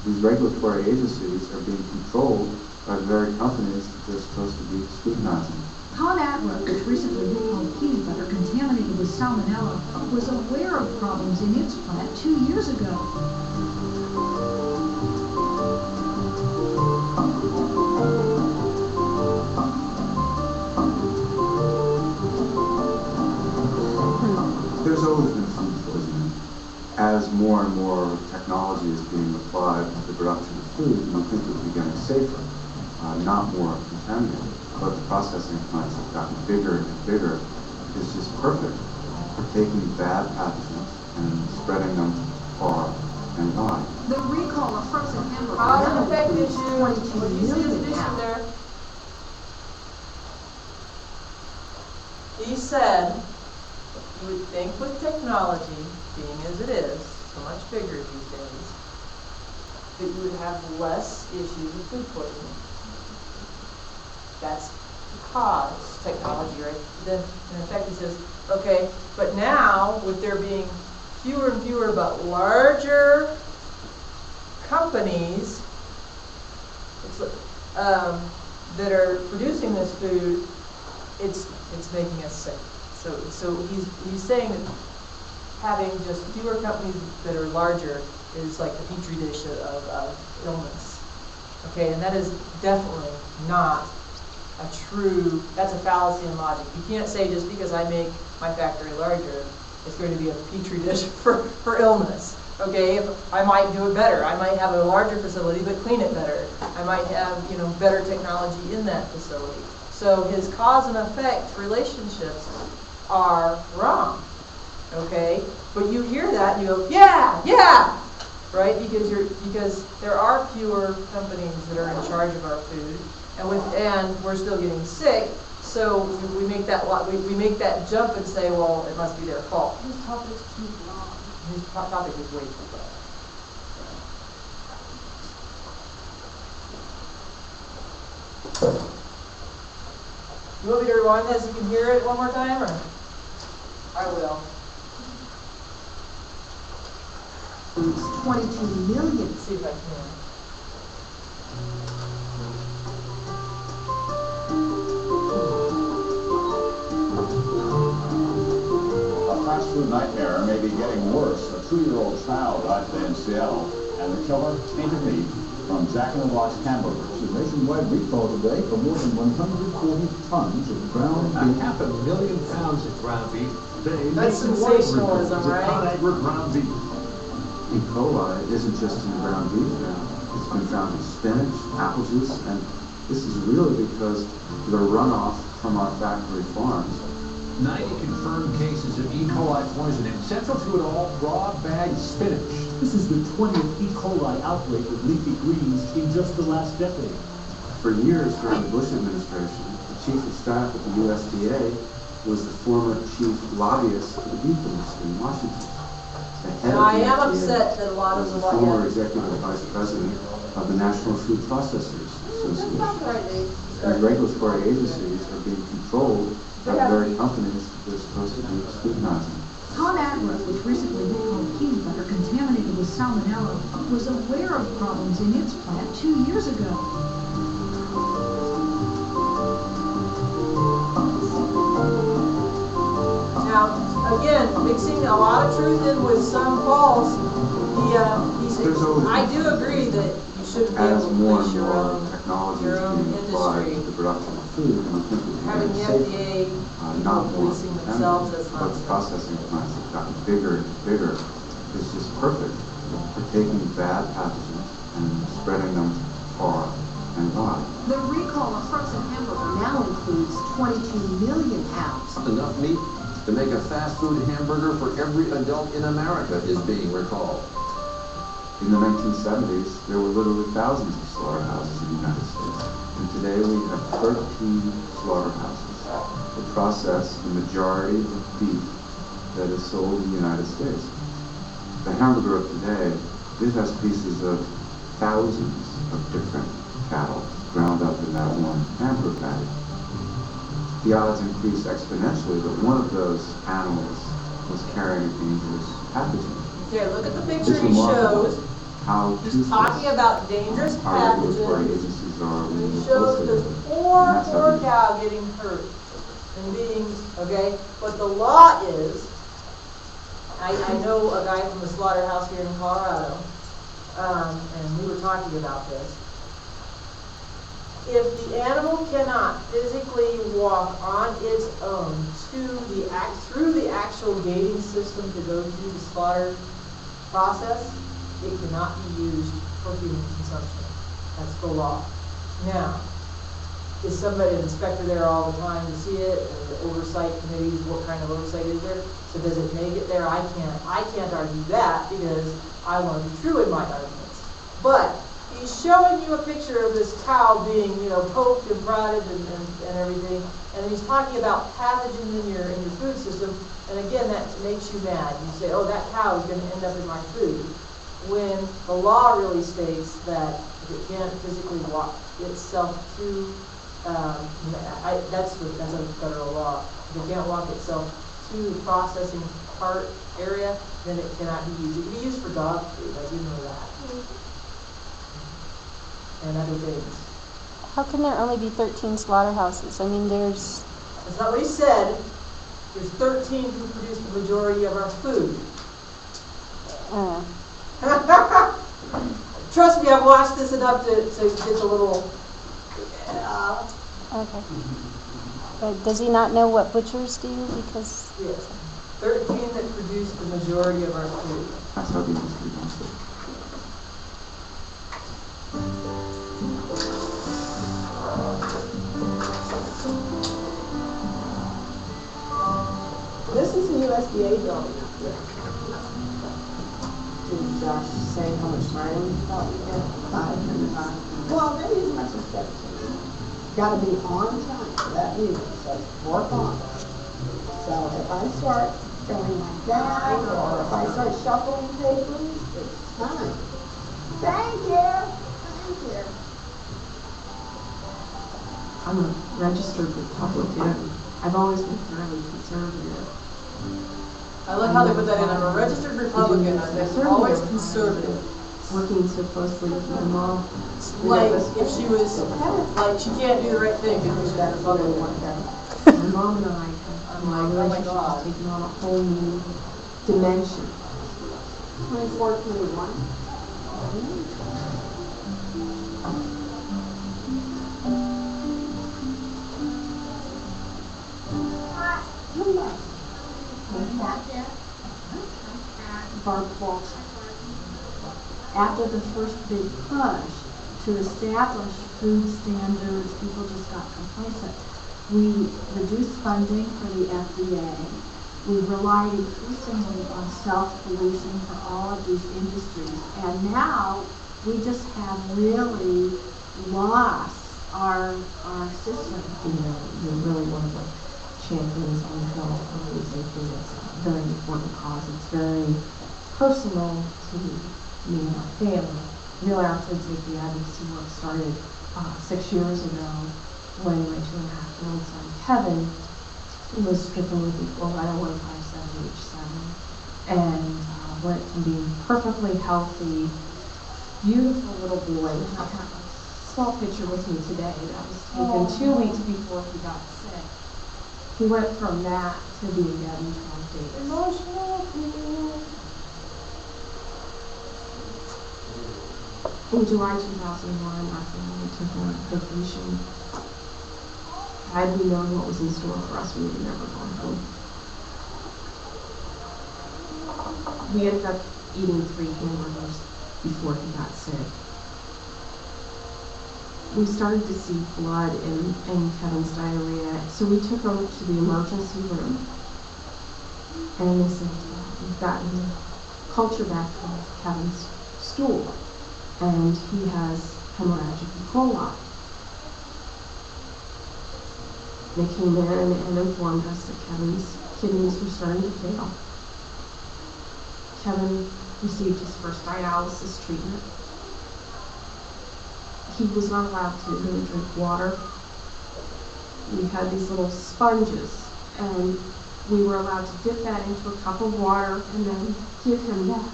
These regulatory agencies are being controlled by the very companies that they're supposed to be scrutinizing.
ConAgra, which recently recalled peanut butter contaminated with salmonella, was aware of problems in its plant 2 years ago.
There's always been food poisoning. As more and more technology is being applied to the production of food, you think it would be getting safer, not more contaminated. But the processing plants have gotten bigger and bigger. It's just perfect for taking bad pathogens and spreading them far and wide.
The recall of frozen hamburgers
Cause and
now
effect
includes
issue.
22
What do you see as an
million
issue
pounds.
there?
He said you would think with technology being as it is, so much bigger these days, that you would have less issues with food poisoning. That's because technology, right? Then, in effect, he says, okay, but now, with there being fewer and fewer but larger companies that are producing this food, it's making us sick. So he's saying that having just fewer companies that are larger is like the petri dish of illness. Okay, and that is definitely not a true, that's a fallacy in logic. You can't say just because I make my factory larger, it's going to be a petri dish for illness. Okay, I might do it better. I might have a larger facility but clean it better. I might have, better technology in that facility. So his cause and effect relationships are wrong. Okay? But you hear that and you go, yeah, right? Because there are fewer companies that are in charge of our food, and we're still getting sick. So we make that jump and say, well, it must be their fault.
This topic's too long.
His topic is way too long. You want me to rewind that so you can hear it one more time, or? I will.
22 million.
Let's see if I can.
A fast food nightmare may be getting worse. A 2-year-old child died today in Seattle, and the killer tainted meat from Jack in the Box hamburgers.
A nationwide recall today for more than 140 tons of ground beef.
500,000 pounds of ground beef.
That's sensationalism, right?
Conagra ground beef.
E. coli isn't just in ground beef now. It's been found in spinach, apple juice, and this is really because the runoff from our factory farms.
90 confirmed cases of E. coli poisoning. Central to it all, raw bagged spinach. This is the 20th E. coli outbreak of leafy greens in just the last decade.
For years during the Bush administration, the chief of staff at the USDA was the former chief lobbyist for the beef industry in Washington. The head
And
of
I
the
am
FDA
upset that a lot of
was
the
the former executive vice president of the National Food Processors Association. And regulatory agencies are being controlled by the very companies they're supposed to be scrutinizing.
Conagra, which recently recalled peanut butter contaminated with salmonella, was aware of problems in its plant 2 years ago.
Now, again, mixing a lot of truth in with some false, he said, I do agree that you shouldn't be able to police your own industry.
The production of food, and we think we can
Having
make
the
it safer,
FDA
not more
policing themselves, that's
but the
nonsense.
processing plants have gotten bigger and bigger. It's just perfect for taking bad pathogens and spreading them far and wide.
The recall of frozen hamburger now includes 22 million pounds.
Enough meat to make a fast food hamburger for every adult in America is being recalled.
In the 1970s, there were literally thousands of slaughterhouses in the United States. And today we have 13 slaughterhouses that process the majority of beef that is sold in the United States. The hamburger of today, it has pieces of thousands of different cattle ground up in that one hamburger patty. The odds increase exponentially that one of those animals was carrying a dangerous pathogen.
Okay, look at the picture
It's
he
remarkable
shows.
how
He's talking about dangerous
our regulatory
pathogens.
agencies are when
He
you
shows
look
this
at it.
poor,
And that's how
poor
they-
cow getting hurt and being, okay? But the law is, I know a guy from the slaughterhouse here in Colorado, and we were talking about this. If the animal cannot physically walk on its own through the actual gating system to go through the slaughter process, it cannot be used for human consumption. That's the law. Now, is somebody, an inspector there all the time to see it, and the oversight committees, what kind of oversight is there? So does it make it there? I can't argue that because I want to be true in my arguments. But he's showing you a picture of this cow being, poked and prodded and everything, and he's talking about pathogens in your food system, and again, that makes you mad. You say, oh, that cow is going to end up in my food, when the law really states that if it can't physically walk itself to, that's a federal law. If it can't walk itself to the processing part area, then it cannot be used. It can be used for dog food, I do know that. And other things.
How can there only be 13 slaughterhouses? I mean, there's...
That's not what he said. There's 13 who produce the majority of our food. Trust me, I've watched this enough to get a little...
Okay. But does he not know what butchers do? Because...
Yes. 13 that produce the majority of our food.
That's how the industry wants it.
This is the USDA building up here. Did Josh say how much time he thought we had?
5 minutes. Well, maybe as much as 17. Gotta be on time for that meeting, so work on it. So if I start going like that, or if I start shuffling papers, it's time. Thank you. Thank you.
I'm a registered Republican. I've always been fairly conservative.
I love how they put that in. I'm a registered Republican. I'm always conservative.
Working so closely with my mom.
Like if she was, like she can't do the right thing because she's a Republican.
My mom and I have my relationship has taken on a whole new dimension.
24, 21.
Barb Walsh. After the first big push to establish food standards, people just got complacent. We reduced funding for the FDA. We relied increasingly on self-policing for all of these industries. And now we just have really lost our system.
You're really one of the champions on health organization. It's a very important cause. It's very personal to me and my family. Real Food Safety Advocacy work started 6 years ago when my 2.5-year-old son Kevin was stricken with E. coli 157H7 and went from being perfectly healthy, beautiful little boy. I have a small picture with me today that was taken 2 weeks before he got sick. He went from that to being dead in 12 days.
Emotional.
In July 2001, our family took on vacation. Had we known what was in store for us, we would have never gone home. We ended up eating 3 hamburgers before he got sick. We started to see blood in Kevin's diarrhea, so we took him to the emergency room. And they said, we've gotten culture back from Kevin's stool, and he has hemorrhagic E. coli. They came in and informed us that Kevin's kidneys were starting to fail. Kevin received his first dialysis treatment. He was not allowed to really drink water. We had these little sponges, and we were allowed to dip that into a cup of water and then give him that.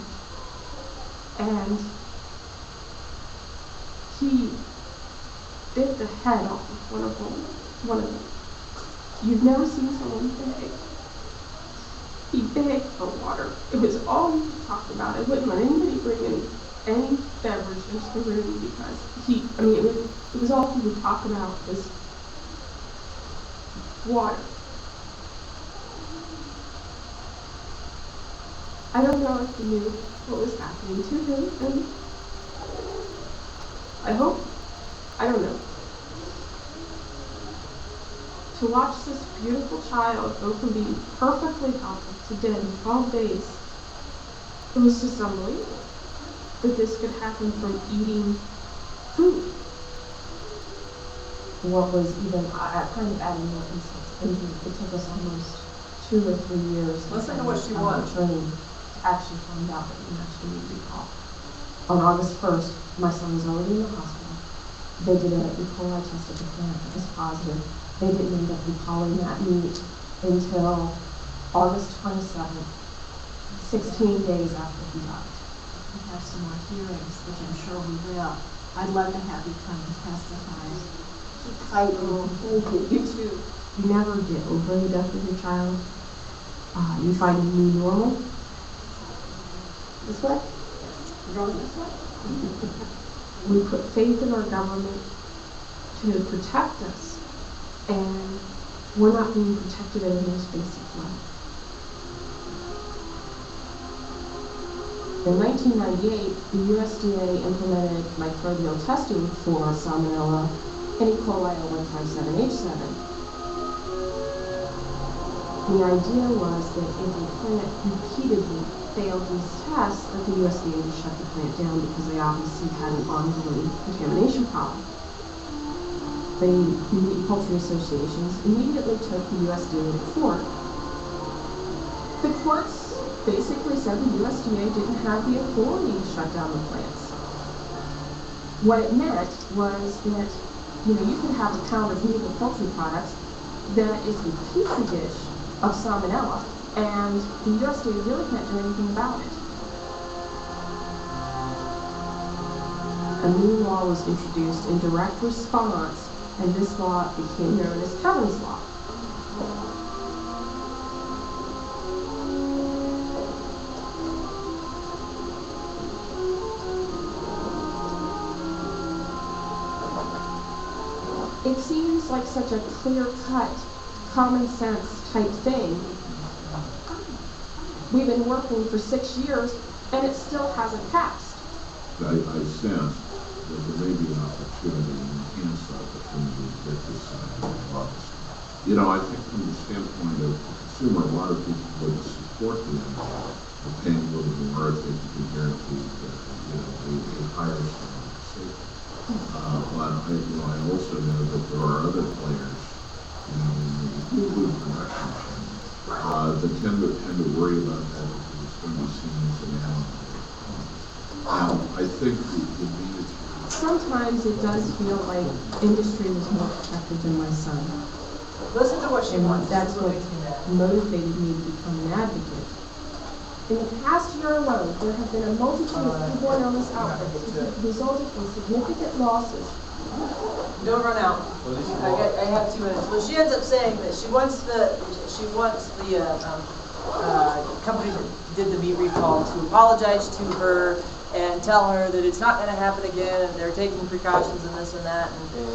And he bit the head off of one of them. You've never seen someone beg. He begged for water. It was all he talked about. I wouldn't let anybody bring any beverage into the room because it was all he would talk about was water. I don't know if he knew what was happening to him, and I don't know. To watch this beautiful child go from being perfectly healthy to dead in 12 days, it was just unbelievable that this could happen from eating food. What was even, I kind of adding more into it took us almost 2 or 3 years.
Listen to what she wants.
Training to actually find out that we actually need recall. On August 1st, my son was already in the hospital. They did an E. coli test at the plant. It was positive. They didn't end up recalling that meat until August 27th, 16 days after he died.
We have some more hearings, which I'm sure we will. I'd love to have you come and testify. Keep fighting.
Thank you. You too. You never get over the death of your child. You find a new normal. This way? Going this way? We put faith in our government to protect us, and we're not being protected in the most basic way. In 1998, the USDA implemented microbial testing for Salmonella and E. coli 0157H7. The idea was that if a plant repeatedly failed these tests, that the USDA would shut the plant down because they obviously had an ongoing contamination problem. The Meat and Poultry Associations immediately took the USDA to court. The courts basically said the USDA didn't have the authority to shut down the plants. What it meant was that, you can have a pound of meat and poultry products that is a petri dish of salmonella, and the USDA really can't do anything about it. A new law was introduced in direct response, and this law became known as Kevin's Law. It seems like such a clear-cut, common sense type thing. We've been working for 6 years, and it still hasn't passed.
I sense that there may be an opportunity, an enhanced opportunity to get this across. I think from the standpoint of the consumer, a lot of people would support the paying a little more if they could be guaranteed, a higher standard of safety. But I also know that there are other players, in the food production chain, that tend to worry about that because it's going to be seen as an animal. Now, I think the need to...
Sometimes it does feel like industry was more protected than my son.
Listen to what she wants.
That's what motivated me to become an advocate. In the past year alone, there have been a multitude of foodborne illness outbreaks which have resulted in significant losses.
Don't run out. I have 2 minutes. Well, she ends up saying that she wants the company that did the meat recall to apologize to her and tell her that it's not going to happen again, and they're taking precautions and this and that.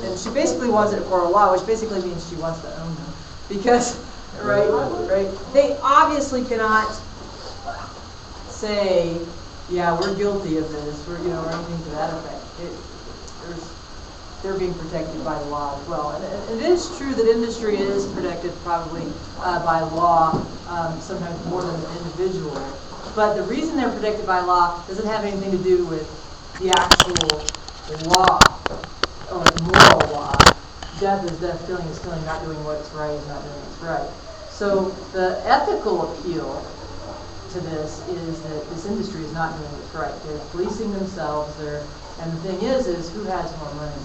And she basically wants it a court of law, which basically means she wants to own them, because right, they obviously cannot say, yeah, we're guilty of this, or anything to that effect. They're being protected by the law as well. And it is true that industry is protected probably by law, sometimes more than an individual. But the reason they're protected by law doesn't have anything to do with the actual law or moral law. Death is death, killing is killing, not doing what's right is not doing what's right. So the ethical appeal to this is that this industry is not doing what's right. They're policing themselves. And the thing is who has more money?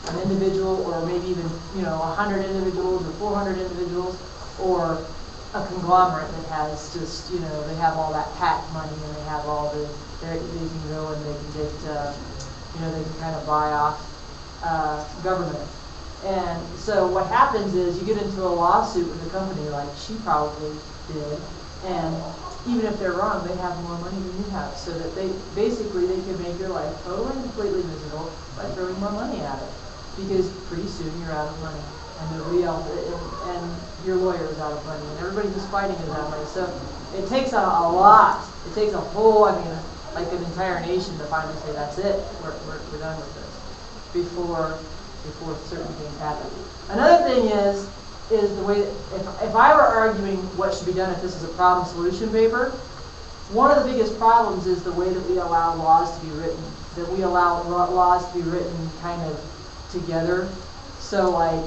An individual, or maybe even 100 individuals or 400 individuals, or a conglomerate that has just they have all that PAC money, and they have all they can go and they can get they can kind of buy off government. And so what happens is you get into a lawsuit with a company like she probably did, and even if they're wrong, they have more money than you have, so that they can make your life totally and completely miserable by throwing more money at it. Because pretty soon you're out of money, and nobody else, and your lawyer is out of money, and everybody who's fighting is out of money. So it takes a lot. It takes a whole, like an entire nation to finally say that's it. We're done with this before certain things happen. Another thing is the way that if I were arguing what should be done if this is a problem solution paper, one of the biggest problems is the way that we allow laws to be written, that we allow laws to be written kind of together. So like,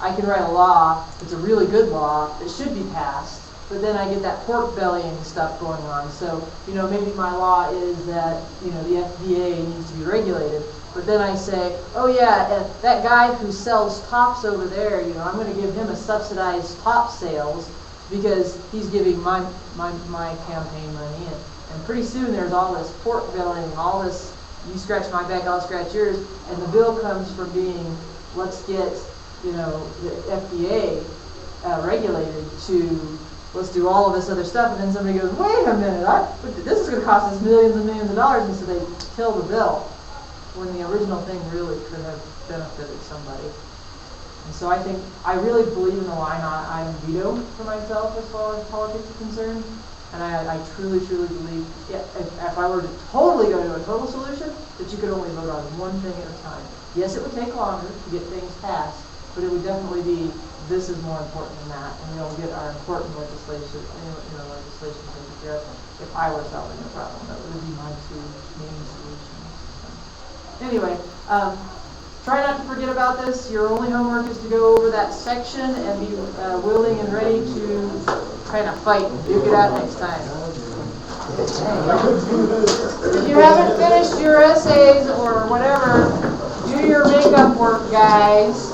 I can write a law, it's a really good law, it should be passed, but then I get that pork bellying stuff going on. So, you know, maybe my law is that, you know, the FDA needs to be regulated, but then I say, oh yeah, that guy who sells tops over there, you know, I'm going to give him a subsidized top sales because he's giving my campaign money, and pretty soon there's all this pork bellying, all this, you scratch my back, I'll scratch yours, and the bill comes from being, let's get, you know, the FDA regulated to, let's do all of this other stuff, and then somebody goes, wait a minute, this is going to cost us millions and millions of dollars, and so they kill the bill, when the original thing really could have benefited somebody. And so I really believe in the line item veto for myself as far as politics is concerned. And I truly, truly believe if I were to totally go to a total solution, that you could only vote on one thing at a time. Yes, it would take longer to get things passed, but it would definitely be, this is more important than that, and we'll get our important legislation taken care of. If I were solving the problem, that would be my two main solutions. So, anyway, try not to forget about this. Your only homework is to go over that section and be willing and ready to kind of fight and duke it out next time. If you haven't finished your essays or whatever, do your makeup work, guys.